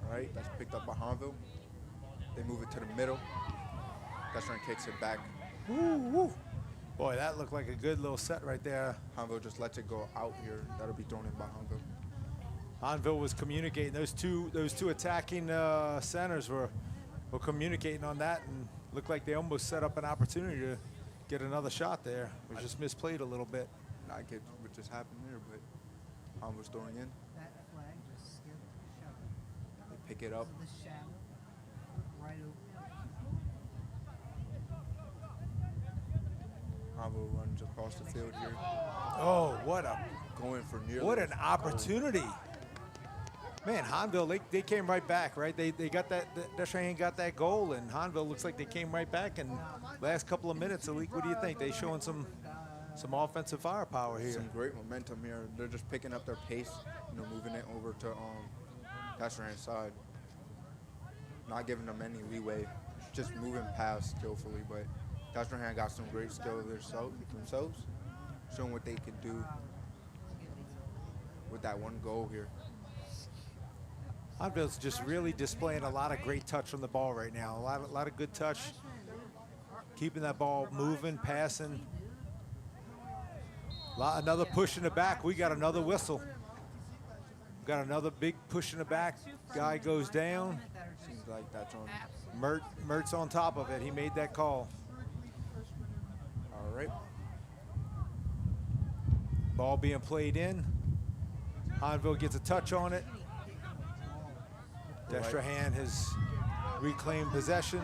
All right, that's picked up by Hahnville. They move it to the middle. Destrehan kicks it back. Woo, woo. Boy, that looked like a good little set right there. Hahnville just lets it go out here. That'll be thrown in by Hahnville. Hahnville was communicating. Those two attacking centers were communicating on that, and looked like they almost set up an opportunity to get another shot there. It was just misplayed a little bit. I get what just happened there, but Hahnville's throwing in. That flag just skipped the shove. They pick it up. So the shadow right over. Hahnville runs across the field here. Oh, Going for nearly. what an opportunity. Man, Hahnville, they came right back, right? They got that, Destrehan got that goal, and Hahnville looks like they came right back. And last couple of minutes, Alik, what do you think? They showing some offensive firepower here. Some great momentum here. They're just picking up their pace, moving it over to Destrehan's side. Not giving them any leeway, just moving past skillfully. But Destrehan got some great skill themselves, showing what they can do with that one goal here. Hahnville's just really displaying a lot of great touch on the ball right now. A lot of good touch, keeping that ball moving, passing. Another push in the back. We got another whistle. Got another big push in the back. Guy goes down. Seems like that's on. Mert's on top of it. He made that call. All right. Ball being played in. Hahnville gets a touch on it. Destrehan has reclaimed possession.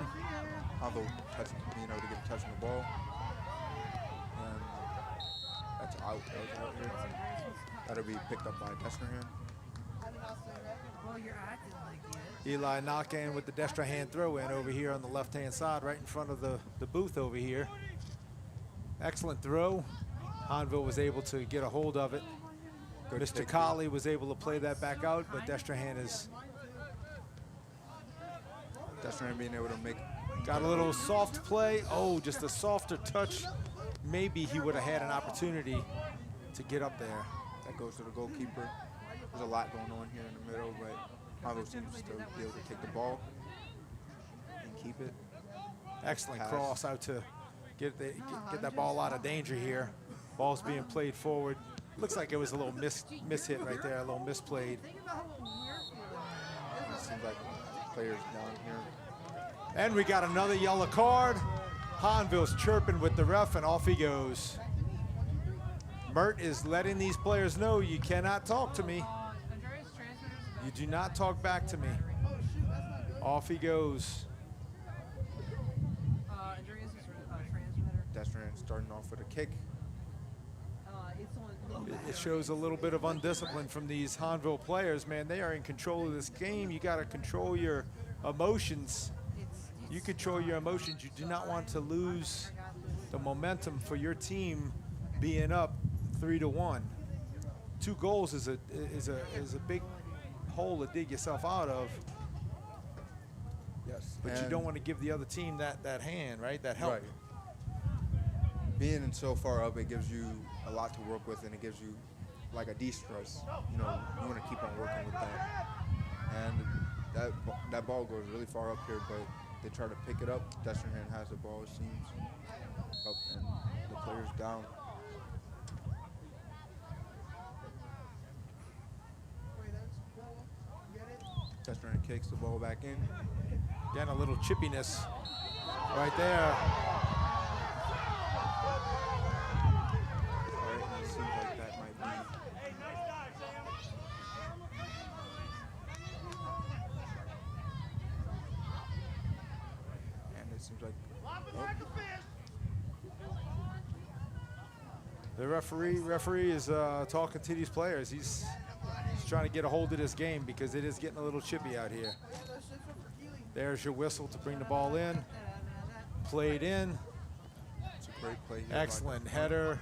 Hahnville to get a touch on the ball. And that's out here. That'll be picked up by Destrehan. Well, you're acting like it. Eli Knockan with the Destrehan throw in over here on the left-hand side, right in front of the booth over here. Excellent throw. Hahnville was able to get a hold of it. Mr. Colley was able to play that back out, but Destrehan is being able to make. got a little soft play. Oh, just a softer touch. Maybe he would have had an opportunity to get up there. That goes to the goalkeeper. There's a lot going on here in the middle, but Hahnville seems to be able to take the ball and keep it. Excellent Pass. cross out to get that ball out of danger here. Ball's being played forward. Looks like it was a little miss hit right there, a little misplayed. Think about what we're feeling. It seems like players down here. And we got another yellow card. Hahnville's chirping with the ref, and off he goes. Mert is letting these players know, you cannot talk to me. Andreas transmitters. You do not talk back to me. Off he goes. Andreas is transmitter. Destrehan starting off with a kick. It's on. It shows a little bit of undiscipline from these Hahnville players, man. They are in control of this game. You got to control your emotions. You control your emotions. You do not want to lose the momentum for your team being up 3-1. 2 goals is a big hole to dig yourself out of. Yes. But you don't want to give the other team that hand, right? That help. Right. Being so far up, it gives you a lot to work with, and it gives you like a de-stress. You know, you want to keep on working with that. And that ball goes really far up here, but they try to pick it up. Destrehan has the ball, it seems, up, and the player's down. Destrehan kicks the ball back in. Again, a little chippiness right there. All right, and it seems like that might be. Hey, nice dive, Sam. And it seems like The referee is talking to these players. He's trying to get a hold of this game because it is getting a little chippy out here. There's your whistle to bring the ball in. Played in. it's a great play here. Excellent header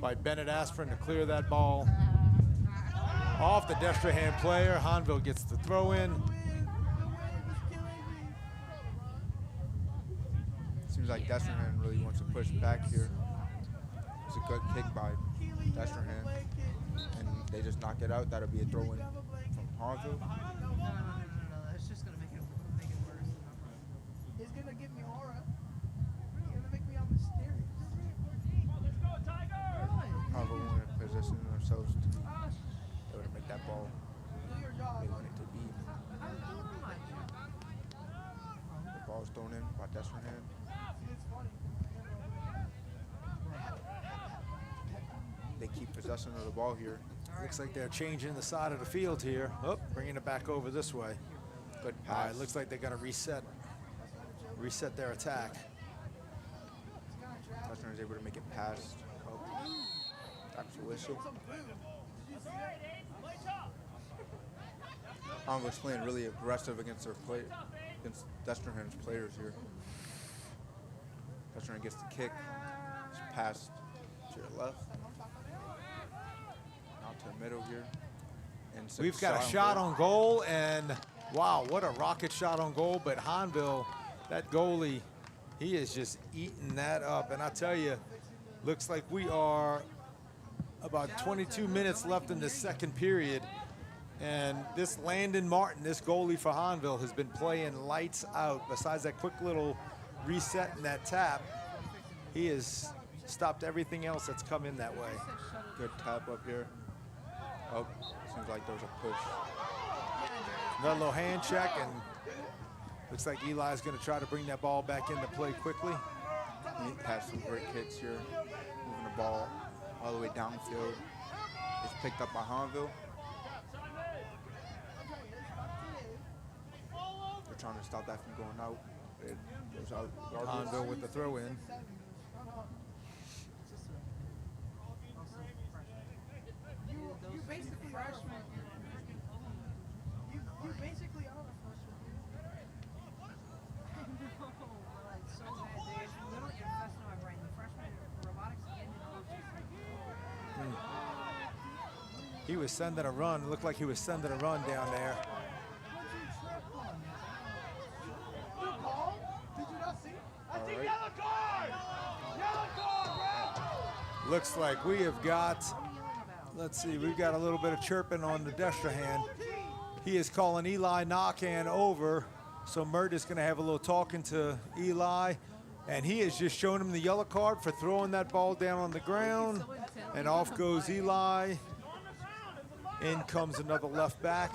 by Bennett Aspirin to clear that ball. Off the Destrehan player. Hahnville gets the throw in. Seems like Destrehan really wants to push back here. It's a good kick by Destrehan, and they just knock it out. That'll be a throw in from Hahnville. No. It's just gonna make it worse. It's gonna give me aura. It's gonna make me all mysterious. Let's go, Tigers! Hahnville wanted to position themselves to be able to make that ball Do your job. they want it to be. I'm doing my job. The ball's thrown in by Destrehan. It's funny. They keep possession of the ball here. Looks like they're changing the side of the field here. Oh, bringing it back over this way. Good All pass. right, looks like they got to reset their attack. Destrehan is able to make it past. Oh, that's a whistle. Hahnville's playing really aggressive against against Destrehan's players here. Destrehan gets the kick. It's passed to the left. Now to the middle here. And so We've got a shot on goal, and wow, what a rocket shot on goal. But Hahnville, that goalie, he is just eating that up. And I tell you, looks like we are about 22 minutes left in the second period. And this Landon Martin, this goalie for Hahnville, has been playing lights out. Besides that quick little reset and that tap, he has stopped everything else that's come in that way. Good tap up here. Oh, seems like there was a push. Another little hand check, and looks like Eli's going to try to bring that ball back into play quickly. He has some great kicks here. Moving the ball all the way downfield. It's picked up by Hahnville. They're trying to stop that from going out. It goes out. Hahnville with the throw in. You basically freshman. You basically are a freshman. It's so bad. They literally infested my brain. The freshman robotics and He was sending a run. It looked like he was sending a run down there. Good ball. Did you not see? All right. Yellow card! Yellow card, Looks like we have got, let's see, we've got a little bit of chirping on the Destrehan. He is calling Eli Knockhand over. So Mert is going to have a little talking to Eli. And he has just shown him the yellow card for throwing that ball down on the ground. And off goes Eli. In comes another left back.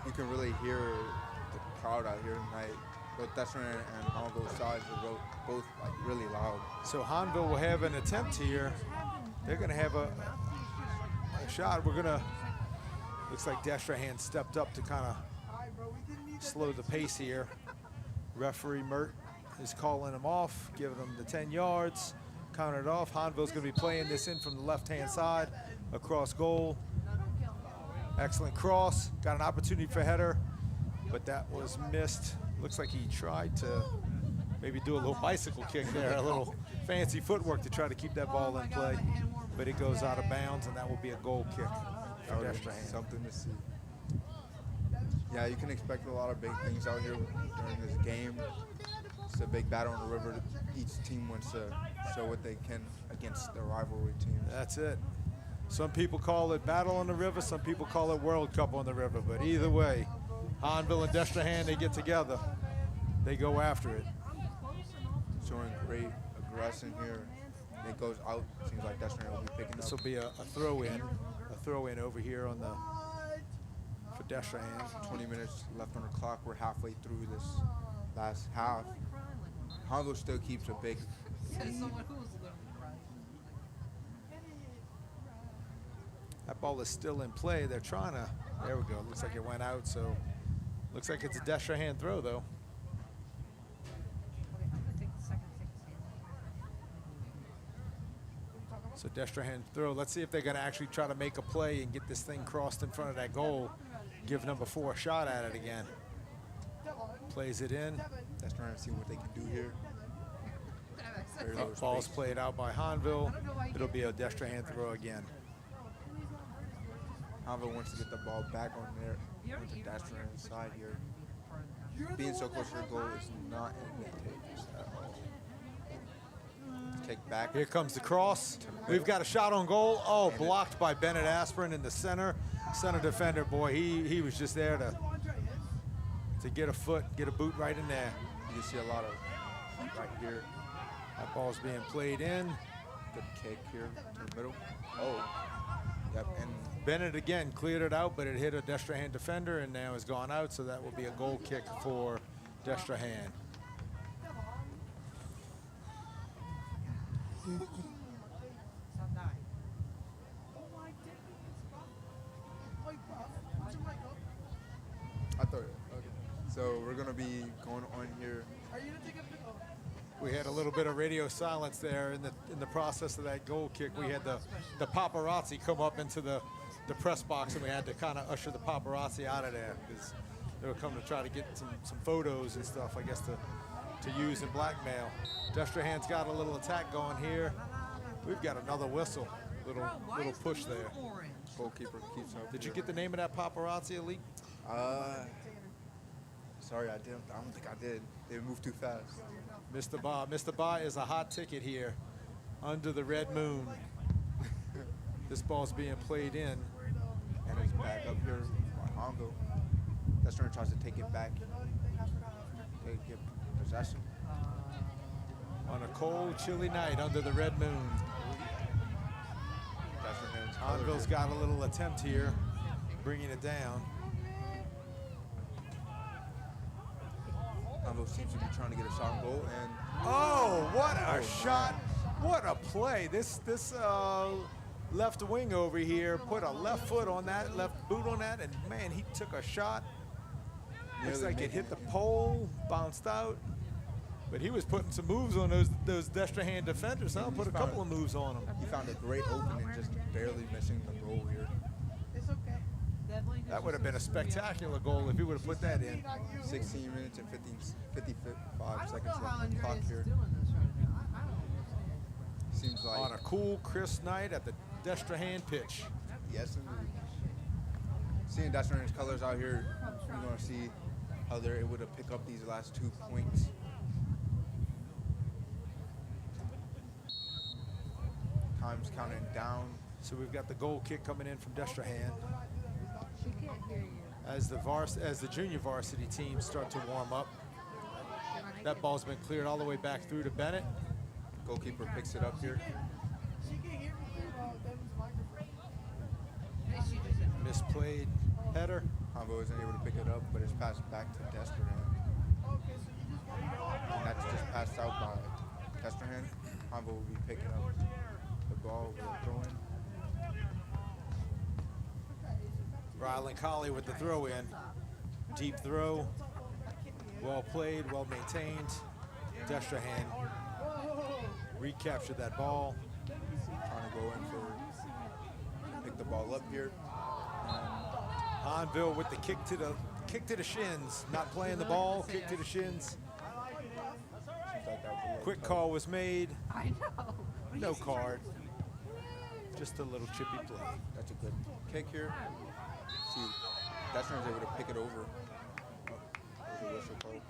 You can really hear the crowd out here tonight. Both Destrehan and Hahnville sides are both like really loud. So Hahnville will have an attempt here. They're going to have a shot. We're going to, looks like Destrehan stepped up to kind of slow the pace here. Referee Mert is calling him off, giving him the 10 yards, counted off. Hahnville's going to be playing this in from the left-hand side across goal. Excellent cross. Got an opportunity for header, but that was missed. Looks like he tried to maybe do a little bicycle kick there, a little fancy footwork to try to keep that ball in play, but it goes out of bounds, and that will be a goal kick for That would be Destrehan. something to see. Yeah, you can expect a lot of big things out here during this game. It's a big battle on the river. Each team wants to show what they can against their rivalry teams. That's it. Some people call it Battle on the River, some people call it World Cup on the River, but either way, Hahnville and Destrehan, they get together. They go after it. Showing great aggression here. It goes out. Seems like Destrehan will be picking This up. will be a throw-in over here on the for Destrehan. 20 minutes left on the clock. We're halfway through this last half. Hahnville still keeps a big Said lead. someone who was literally crying. That ball is still in play. They're trying to, there we go. Looks like it went out, so looks like it's a Destrehan throw, though. Okay, I'm gonna take the second stand. So Destrehan throw. Let's see if they're going to actually try to make a play and get this thing crossed in front of that goal. Give number 4 a shot at it again. Plays it in. Destrehan see what they can do here. Very low Ball's space. played out by Hahnville. It'll be a Destrehan throw again. Hahnville wants to get the ball back on the Destrehan side here. Being so close to the goal is not advantageous at all. Kick back. Here comes the cross. We've got a shot on goal. Oh, blocked by Bennett Aspirin in the center. Center defender, boy, he was just there to get a foot, get a boot right in there. You can see a lot of heat right here. That ball's being played in. Good kick here to the middle. Oh, yep. And Bennett again cleared it out, but it hit a Destrehan defender and now has gone out, so that will be a goal kick for Destrehan. Stop dying. I thought, okay. So we're gonna be going on here. Are you gonna take a pick? We had a little bit of radio silence there in the process of that goal kick. We had the paparazzi come up into the press box, and we had to kind of usher the paparazzi out of there because they were coming to try to get some photos and stuff, I guess, to use in blackmail. Destrehan's got a little attack going here. We've got another whistle, little push there. Goalkeeper keeps up. Did you here. get the name of that paparazzi, Elite? Sorry, I didn't. I don't think I did. They moved too fast. Mr. Ba. Mr. Ba is a hot ticket here under the red moon. This ball's being played in. And it's back up here by Hahnville. Destrehan tries to take it back. They get possession. On a cold, chilly night under the red moon. Destrehan's Hahnville's got a little attempt here, bringing it down. Hahnville seems to be trying to get a shot on goal, and Oh, what a shot. What a play. This left wing over here put a left foot on that, left boot on that, and man, he took a shot. Looks nearly like it making hit the pole, bounced out. But he was putting some moves on those Destrehan defenders. I'll put a couple of moves on them. He found a great opening, just barely missing the goal here. It's okay. That would have been a spectacular goal if he would have put that in. 16 minutes and 55 I don't seconds know how left on the clock Andreas is here. doing this right now. I don't understand. Seems On a like cool, crisp night at the Destrehan pitch. yes, indeed. Seeing Destrehan's colors out here, you're going to see how they're able to pick up these last 2 points. Time's counting down. So we've got the goal kick coming in from Destrehan She can't hear you. as the junior varsity teams start to warm up. That ball's been cleared all the way back through to Bennett. Goalkeeper picks it up here. She can hear me through Devin's microphone. Hey, she just said, Misplayed header. Hahnville isn't able to pick it up, but it's passed back to Destrehan. Okay, so you just gotta go. And that's just passed out by Destrehan. Hahnville will be picking up the ball with a throw in. Rylan Colley with the throw in. Deep throw. Well played, well maintained. Destrehan recaptured that ball. Trying to go in for pick the ball up here. Hahnville with the kick to the shins. Not playing the ball, kick to the shins. Seems like that was a Quick call was made. I know. No card. Just a little chippy play. That's a good kick here. See, Destrehan's able to pick it over. There's a whistle call.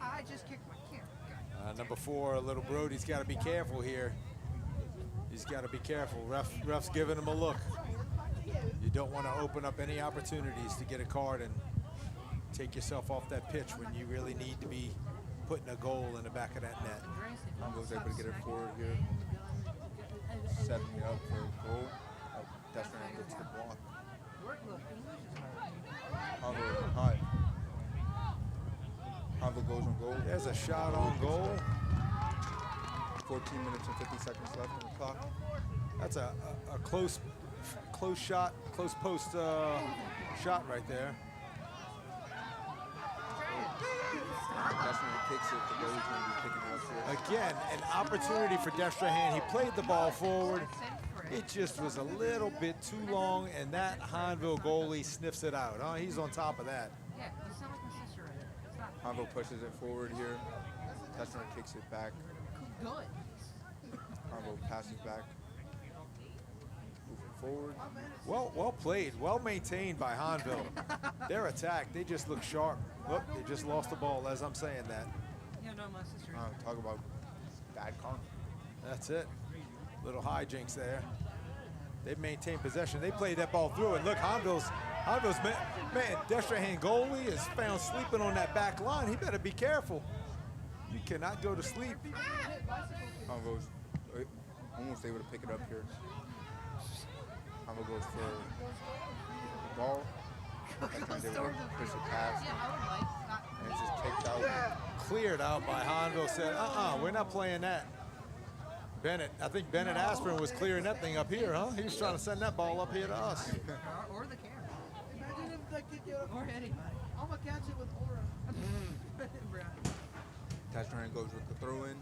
I just kicked my camera. Number 4, little Brody's got to be careful here. He's got to be careful. Ref's giving him a look. You don't want to open up any opportunities to get a card and take yourself off that pitch when you really need to be putting a goal in the back of that net. Hahnville's able to get it forward here. Setting it up for a goal. Destrehan gets the block. Hahnville hot. Hahnville goes on goal. There's a shot on goal. 14 minutes and 50 seconds left on the clock. That's a close shot, close post shot right there. Destrehan kicks it. The goalie's going to be picking it up here. Again, an opportunity for Destrehan. He played the ball forward. It just was a little bit too long, and that Hahnville goalie sniffs it out. Oh, he's on top of that. Yeah, you sound like my sister right now. Hahnville pushes it forward here. Destrehan kicks it back. Good. Hahnville passes back. Moving forward. Well played, well maintained by Hahnville. Their attack, they just look sharp. Look, they just lost the ball as I'm saying that. Yeah, no, my sister. Talk about bad con. That's it. Little hijinks there. They maintain possession. They played that ball through it. Look, Hahnville's man, Destrehan goalie is found sleeping on that back line. He better be careful. You cannot go to sleep. Hahnville's almost able to pick it up here. Hahnville goes for the ball. Destrehan able to push the pass. And it's just kicked out. Cleared out by Hahnville. Said, we're not playing that. Bennett, I think Bennett Aspirin was clearing that thing up here, huh? He was trying to send that ball up here to us. Or the camera. Imagine if they could get Or anybody. I'm gonna catch it with aura. Destrehan goes with the throw-in.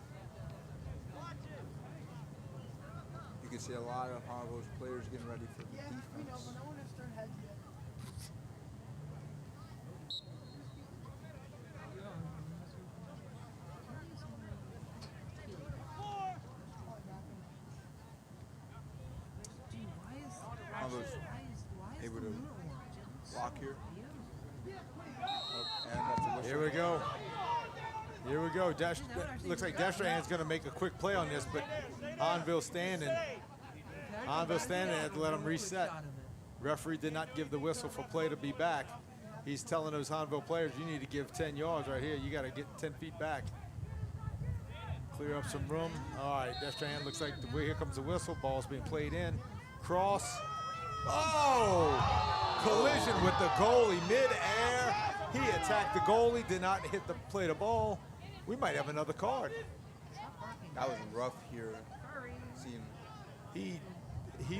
You can see a lot of Hahnville's players getting ready for the Yeah, we know, defense. but no one has turned heads yet. Hahnville's able to block here. And that's a whistle. Here we go. Here we go. Looks like Destrehan's going to make a quick play on this, but Hahnville standing. Hahnville standing had to let him reset. Referee did not give the whistle for play to be back. He's telling those Hahnville players, you need to give 10 yards right here. You got to get 10 feet back. Clear up some room. All right, Destrehan looks like here comes the whistle. Ball's being played in. Cross. Oh! Collision with the goalie mid-air. He attacked the goalie, did not hit the play the ball. We might have another card. That was rough here. Seeing He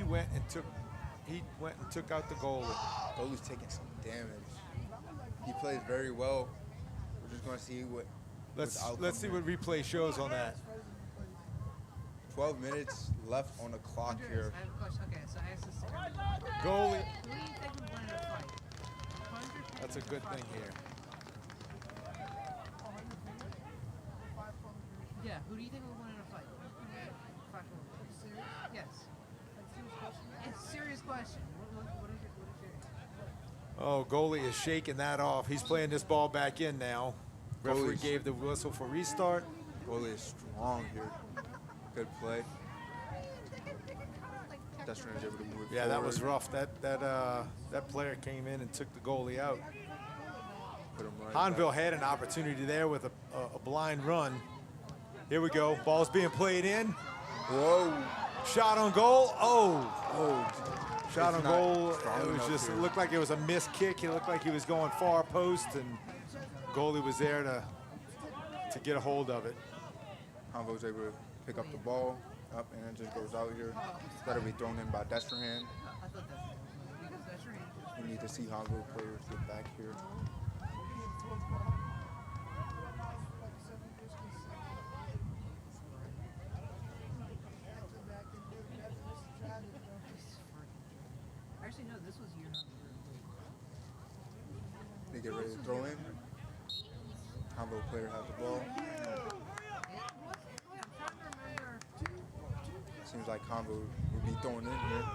went and took out the goalie. goalie's taking some damage. He plays very well. We're just going to see what. Let's see what replay shows on that. 12 minutes left on the clock here. I have a question. Okay, so I asked this. Goalie. Who do you think would win in a fight? That's a good thing here. Yeah, who do you think would win in a fight? Yes. It's a serious question. What is your Oh, goalie is shaking that off. He's playing this ball back in now. Referee Goalie's- gave the whistle for restart. Goalie is strong here. Good play. Destrehan's able to move it Yeah, that was forward. rough. That player came in and took the goalie out. Put him right Hahnville back. had an opportunity there with a blind run. Here we go. Ball's being played in. Whoa. Shot on goal. Oh. Shot on It's not goal. strong It was enough just. It here. looked like it was a missed kick. It looked like he was going far post, and goalie was there to get a hold of it. Hahnville's able to pick up the ball up and it just goes out here. That'll be thrown in by Destrehan. I thought because that's right. We need to see Hahnville players get back here. Actually, no, this was year number. They get ready to throw in. Hahnville player has the ball. I'm trying to remember. Seems like Hahnville would be throwing in here.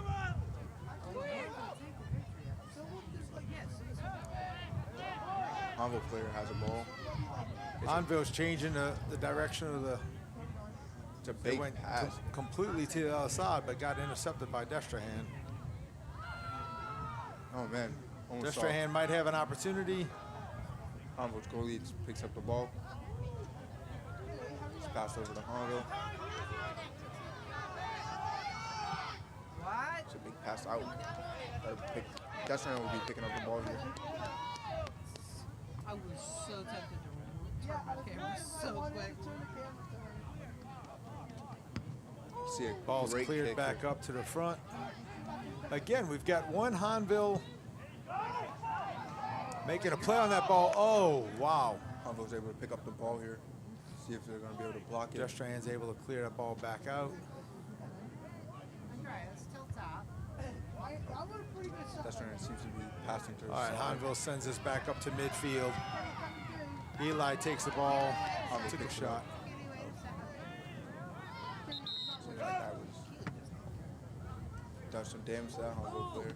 Hahnville player has a ball. Hahnville's changing the direction of the It's a It big went pass. completely to the other side, but got intercepted by Destrehan. Oh man, almost saw Destrehan might have an opportunity. Hahnville's goalie picks up the ball. It's passed over to Hahnville. What? It's a big pass out. Destrehan will be picking up the ball here. I was so tempted to Yeah, turn I my was camera right. so I wanted quick. to turn the camera to her. See a Ball's great cleared kick back here. up to the front. Again, we've got one Hahnville making a play on that ball. Oh, wow. Hahnville's able to pick up the ball here. See if they're going to be able to block it. Destrehan's able to clear that ball back out. Andrea, still top. I'm a pretty good shot. Destrehan seems to be passing to the All right, side. Hahnville sends this back up to midfield. Eli takes the ball, Hahnville took a picks it up. shot. So that does some damage to that Hahnville player.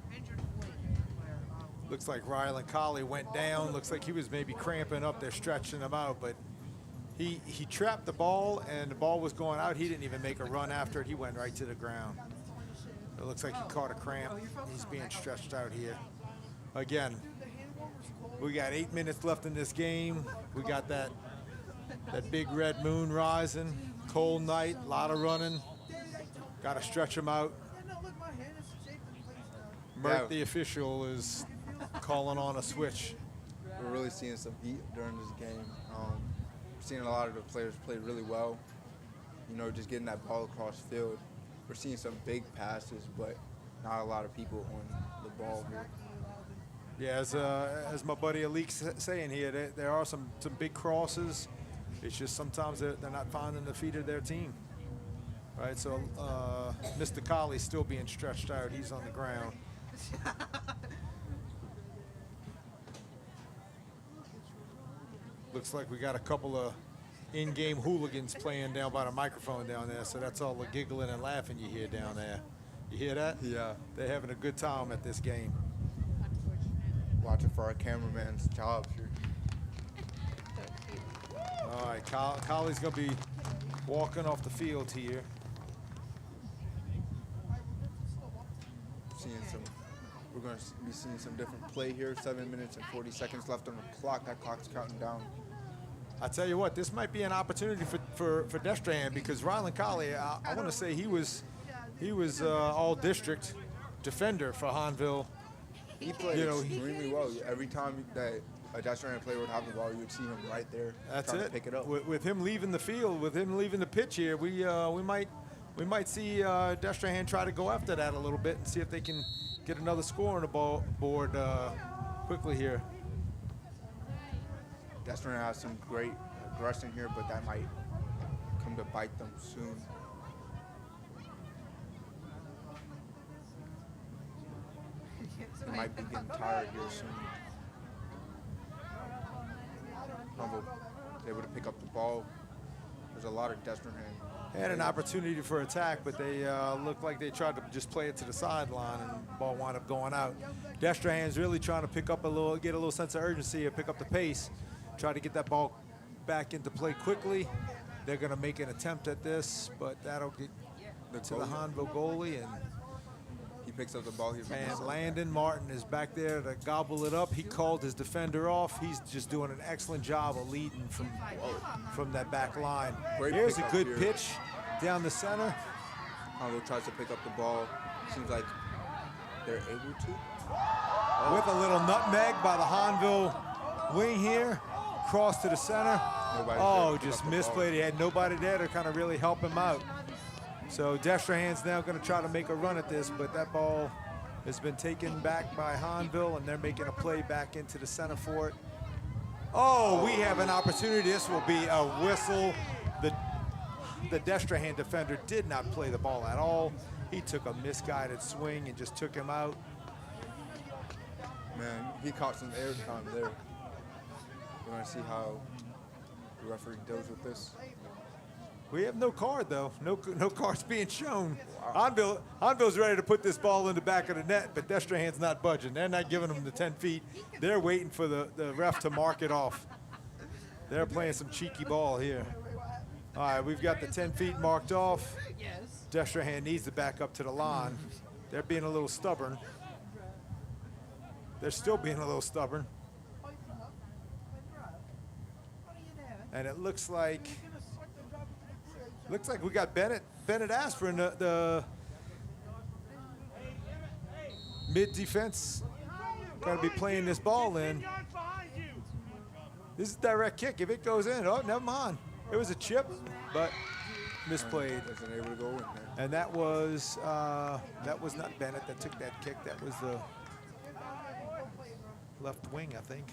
Looks like Rylan Colley went down. Looks like he was maybe cramping up. They're stretching him out, but he trapped the ball, and the ball was going out. He didn't even make a run after it. He went right to the ground. It looks like he caught a cramp. He's being stretched out here. Again, we got 8 minutes left in this game. We got that big red moon rising, cold night, a lot of running. Got to stretch him out. No, look, my hand is shaped in place now. Mert, Yeah. the official, is calling on a switch. We're really seeing some heat during this game. We're seeing a lot of the players play really well. You know, just getting that ball across field. We're seeing some big passes, but not a lot of people on the ball here. Yeah, as my buddy Alik's saying here, there are some big crosses. It's just sometimes they're not finding the feet of their team. Right, so Mr. Colley's still being stretched out. He's on the ground. Looks like we got a couple of in-game hooligans playing down by the microphone down there, so that's all the giggling and laughing you hear down there. You hear that? Yeah. They're having a good time at this game. Watching for our cameraman's job here. All right, Colley's going to be walking off the field here. We're going to be seeing some different play here. 7 minutes and 40 seconds left on the clock. That clock's counting down. I tell you what, this might be an opportunity for Destrehan, because Rylan Colley, I want to say he was all district defender for Hahnville. He played You know, extremely well. Every time that a Destrehan player would have the ball, you would see him right there That's trying it. to pick it up. With him leaving the field, with him leaving the pitch here, we might see Destrehan try to go after that a little bit and see if they can get another score on the board quickly here. Destrehan has some great aggression here, but that might come to bite them soon. They might be getting tired here soon. Hahnville able to pick up the ball. There's a lot of Destrehan. Had an opportunity for attack, but they looked like they tried to just play it to the sideline, and the ball wound up going out. Destrehan's really trying to get a little sense of urgency and pick up the pace, try to get that ball back into play quickly. They're going to make an attempt at this, but that'll get to the Hahnville goalie, and He picks up the ball here. man, Landon Martin is back there to gobble it up. He called his defender off. He's just doing an excellent job of leading from that back line. Great Here's a pickup good here. pitch down the center. Hahnville tries to pick up the ball. Seems like they're able to. With a little nutmeg by the Hahnville wing here. Cross to the center. Nobody's Oh, there to pick just up the ball. misplayed. He had nobody there to kind of really help him out. So Destrehan's now going to try to make a run at this, but that ball has been taken back by Hahnville, and they're making a play back into the center for it. Oh, we have an opportunity. This will be a whistle. The Destrehan defender did not play the ball at all. He took a misguided swing and just took him out. Man, he caught some airtime there. You want to see how the referee deals with this? We have no card, though. No cards being shown. Hahnville's ready to put this ball in the back of the net, but Destrehan's not budging. They're not giving him the 10 feet. They're waiting for the ref to mark it off. They're playing some cheeky ball here. All right, we've got the 10 feet marked off. Yes. Destrehan needs to back up to the line. They're being a little stubborn. They're still being a little stubborn. What are you doing? And it looks like You're gonna sort the drop into the we got Bennett Aspirin, the mid defense, going to be playing this ball in. Yards behind you. This is a direct kick. If it goes in, oh, never mind. It was a chip, but misplayed. Wasn't able to go in there. And that was not Bennett that took that kick. That was the left wing, I think.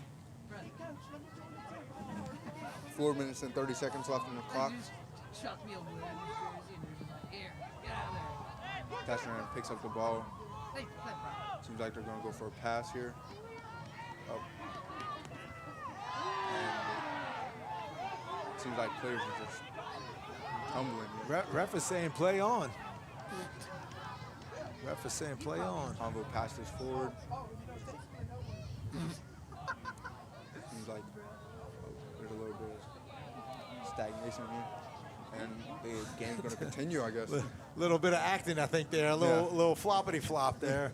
4 minutes and 30 seconds left on the clock. Shot me over in his jersey and he's like, here, get out of there. Destrehan picks up the ball. Hey, play, bro. Seems like they're going to go for a pass here. Up. And it seems like players are just tumbling. Ref is saying play on. Ref is saying play on. Hahnville passes forward. Seems like there's a little bit of stagnation here. And the game's going to continue, I guess. Little bit of acting, I think, there. A little floppity flop there.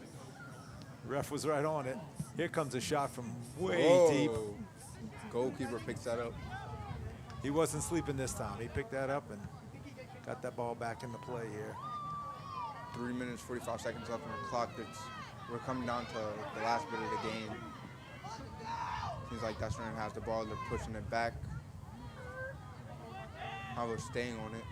Ref was right on it. Here comes a shot from way deep. Goalkeeper picks that up. He wasn't sleeping this time. He picked that up and got that ball back into play here. 3 minutes, 45 seconds left on the clock. We're coming down to the last bit of the game. Seems like Destrehan has the ball. They're pushing it back. Hahnville staying on it.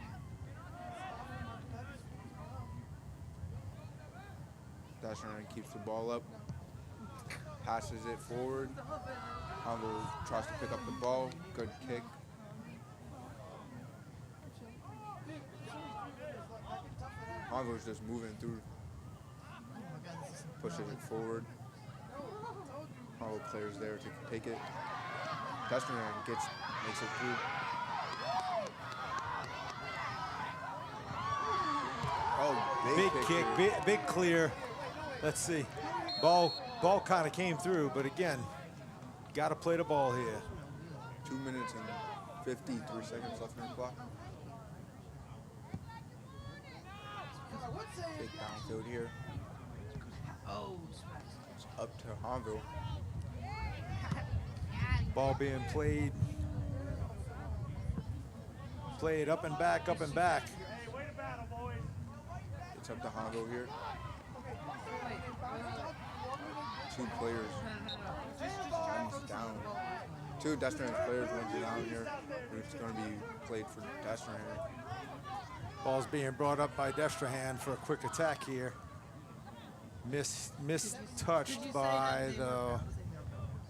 Destrehan keeps the ball up. Passes it forward. Hahnville tries to pick up the ball. Good kick. Hahnville's just moving through. Pushes it forward. Hahnville players there to take it. Destrehan makes it through. Oh, Big kick, big clear. Let's see. Ball kind of came through, but again, got to play the ball here. 2 minutes and 53 seconds left on the clock. Kick downfield here. Oh, It's up to Hahnville. Ball being played. Played up and back, up and back. Hey, way to battle, boys. It's up to Hahnville here. 2 players. One's down. 2 Destrehan players, one's down here. It's going to be played for Destrehan. Ball's being brought up by Destrehan for a quick attack here. Mistouched by the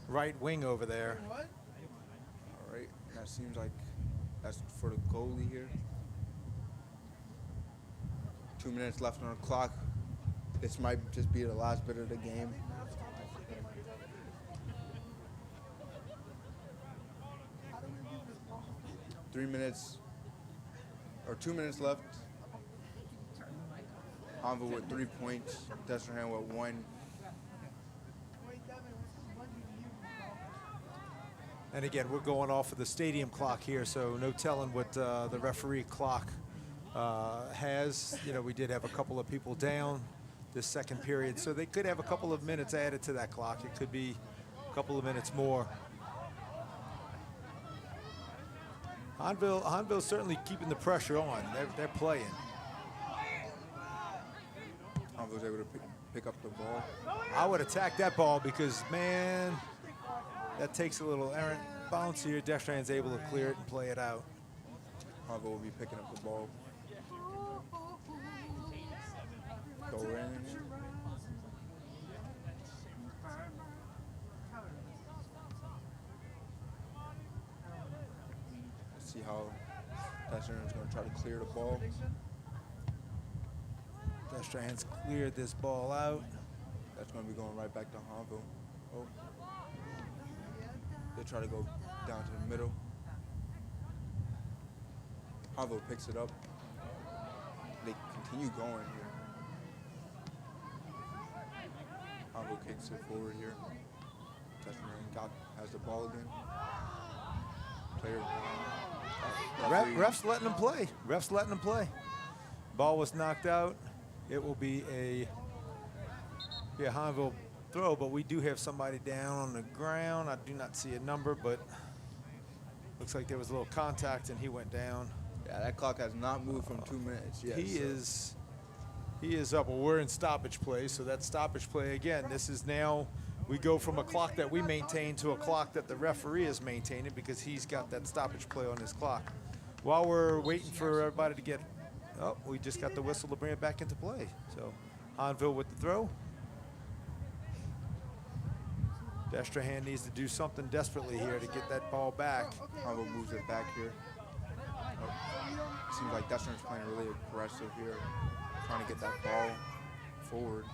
right wing over there. All right, and that seems like that's for the goalie here. 2 minutes left on the clock. This might just be the last bit of the game. Three minutes, or 2 minutes left. Hahnville with 3 points, Destrehan with 1. And again, we're going off of the stadium clock here, so no telling what the referee clock has. You know, we did have a couple of people down this second period, so they could have a couple of minutes added to that clock. It could be a couple of minutes more. Hahnville's certainly keeping the pressure on. They're playing. Hahnville's able to pick up the ball. I would attack that ball because, man, that takes a little errant bounce here. Destrehan's able to clear it and play it out. Hahnville will be picking up the ball. Go in. Let's see how Destrehan's going to try to clear the ball. Destrehan's cleared this ball out. That's going to be going right back to Hahnville. Oh. They try to go down to the middle. Hahnville picks it up. They continue going here. Hahnville kicks it forward here. Destrehan has the ball again. player. Ref's letting him play. Ref's letting him play. Ball was knocked out. It will be a Hahnville throw, but we do have somebody down on the ground. I do not see a number, but looks like there was a little contact and he went down. Yeah, that clock has not moved from 2 minutes yet. He is up. Well, we're in stoppage play, so that stoppage play again. This is now, we go from a clock that we maintain to a clock that the referee is maintaining because he's got that stoppage play on his clock. While we're waiting for everybody to get, oh, we just got the whistle to bring it back into play. So Hahnville with the throw. Destrehan needs to do something desperately here to get that ball back. Hahnville moves it back here. Seems like Destrehan's playing really aggressive here, trying to get that ball forward.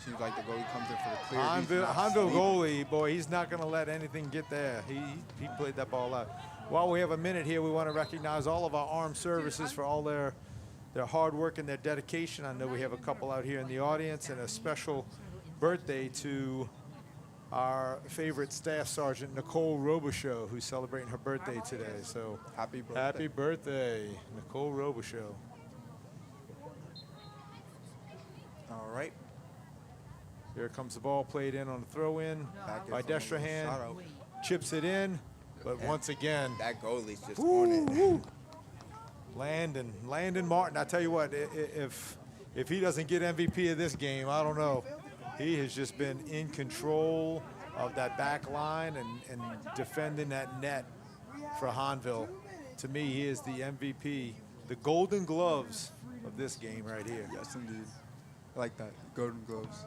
Seems like the goalie comes in for the clear. Hahnville goalie, boy, he's not going to let anything get there. He played that ball out. While we have a minute here, we want to recognize all of our armed services for all their hard work and their dedication. I know we have a couple out here in the audience, and a special birthday to our favorite staff sergeant, Nicole Robichaux, who's celebrating her birthday today. So happy birthday. Happy birthday, Nicole Robichaux. All right. Here comes the ball played in on the throw in by Destrehan. Chips it in, but once again, that goalie's just on it. Landon Martin, I tell you what, if he doesn't get MVP of this game, I don't know. He has just been in control of that back line and defending that net for Hahnville. To me, he is the MVP, the golden gloves of this game right here. Yes, indeed. I like that, golden gloves.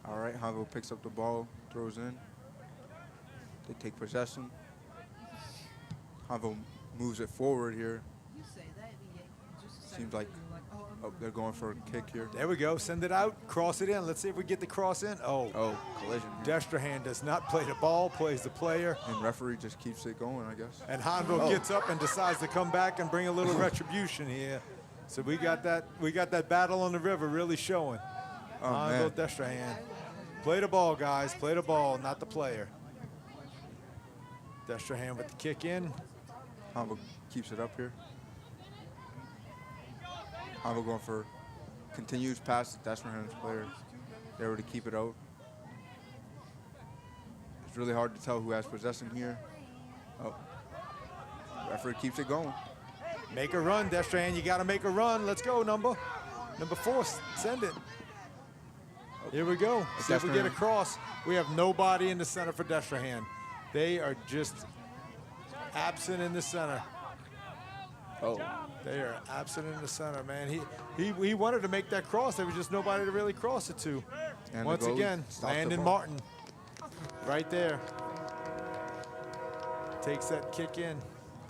All right, Hahnville picks up the ball, throws in. They take possession. Hahnville moves it forward here. Seems like they're going for a kick here. There we go. Send it out. Cross it in. Let's see if we get the cross in. Oh, collision here. Destrehan does not play the ball, plays the player. And referee just keeps it going, I guess. And Hahnville gets up and decides to come back and bring a little retribution here. So we got that battle on the river really showing. Hahnville, Destrehan. Play the ball, guys. Play the ball, not the player. Destrehan with the kick in. Hahnville keeps it up here. Hahnville going for continues past Destrehan's player. They were to keep it out. It's really hard to tell who has possession here. Oh, referee keeps it going. Make a run, Destrehan. You got to make a run. Let's go, number 4. Send it. Here we go. See if we get across. We have nobody in the center for Destrehan. They are just absent in the center. Oh. They are absent in the center, man. He wanted to make that cross. There was just nobody to really cross it to. And once again, Landon Martin right there. Takes that kick in,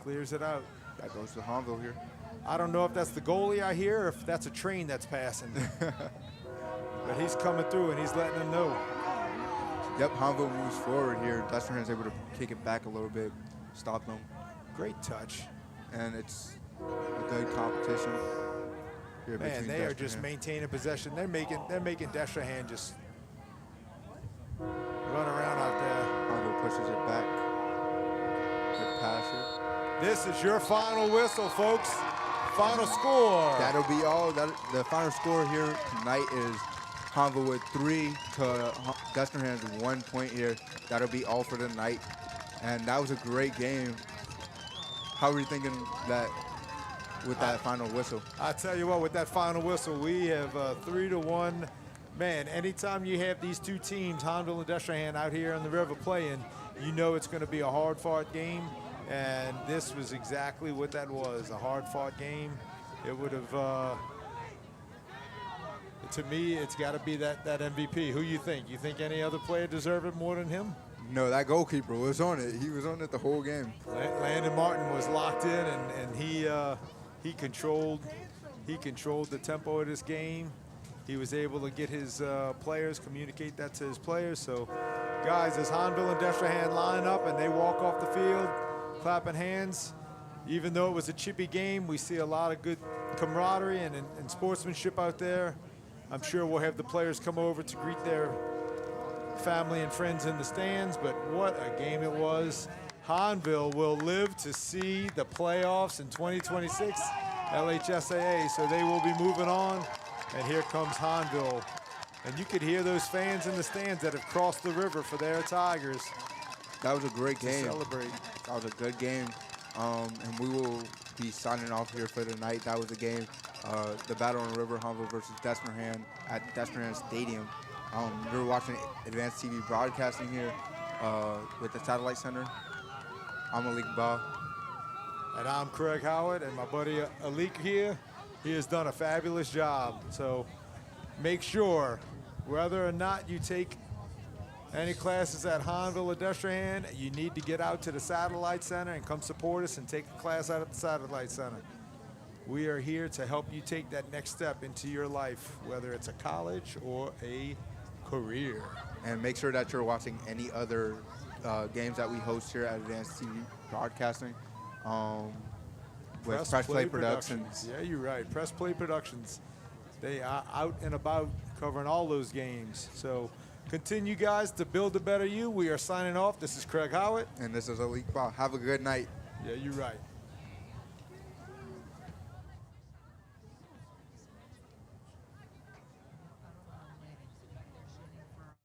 clears it out. That goes to Hahnville here. I don't know if that's the goalie I hear or if that's a train that's passing. But he's coming through and he's letting them know. Yep, Hahnville moves forward here. Destrehan's able to kick it back a little bit, stop them. Great touch. And it's a good competition here. Man, they are just maintaining possession. They're making Destrehan just run around out there. Hahnville pushes it back. Good pass here. This is your final whistle, folks. Final score. That'll be all. The final score here tonight is Hahnville with 3 to Destrehan's 1 point here. That'll be all for the night. And that was a great game. How were you thinking that with that final whistle? I tell you what, with that final whistle, we have 3-1. Man, anytime you have these two teams, Hahnville and Destrehan, out here on the river playing, you know it's going to be a hard-fought game. And this was exactly what that was, a hard-fought game. It would have, to me, it's got to be that MVP. Who you think? You think any other player deserved it more than him? No, that goalkeeper was on it. He was on it the whole game. Landon Martin was locked in, and he controlled the tempo of this game. He was able to get his players, communicate that to his players. So, guys, as Hahnville and Destrehan line up and they walk off the field, clapping hands, even though it was a chippy game, we see a lot of good camaraderie and sportsmanship out there. I'm sure we'll have the players come over to greet their family and friends in the stands, but what a game it was. Hahnville will live to see the playoffs in 2026 LHSAA, so they will be moving on. And here comes Hahnville. And you could hear those fans in the stands that have crossed the river for their Tigers That was a great to game. celebrate. That was a good game. And we will be signing off here for the night. That was the game. The Battle on the River, Hahnville versus Destrehan at Destrehan Stadium. You're watching Advanced TV Broadcasting here with the Satellite Center. I'm Malik Ba. And I'm Craig Howard, and my buddy Alik here. He has done a fabulous job. So make sure, whether or not you take any classes at Hahnville or Destrehan, you need to get out to the Satellite Center and come support us and take a class out at the Satellite Center. We are here to help you take that next step into your life, whether it's a college or a career. And make sure that you're watching any other games that we host here at Advanced TV Broadcasting with Press Play Productions. Yeah, you're right. Press Play Productions. They are out and about covering all those games. So continue, guys, to build a better you. We are signing off. This is Craig Howard. And this is Malik Ba. Have a good night. Yeah, you're right.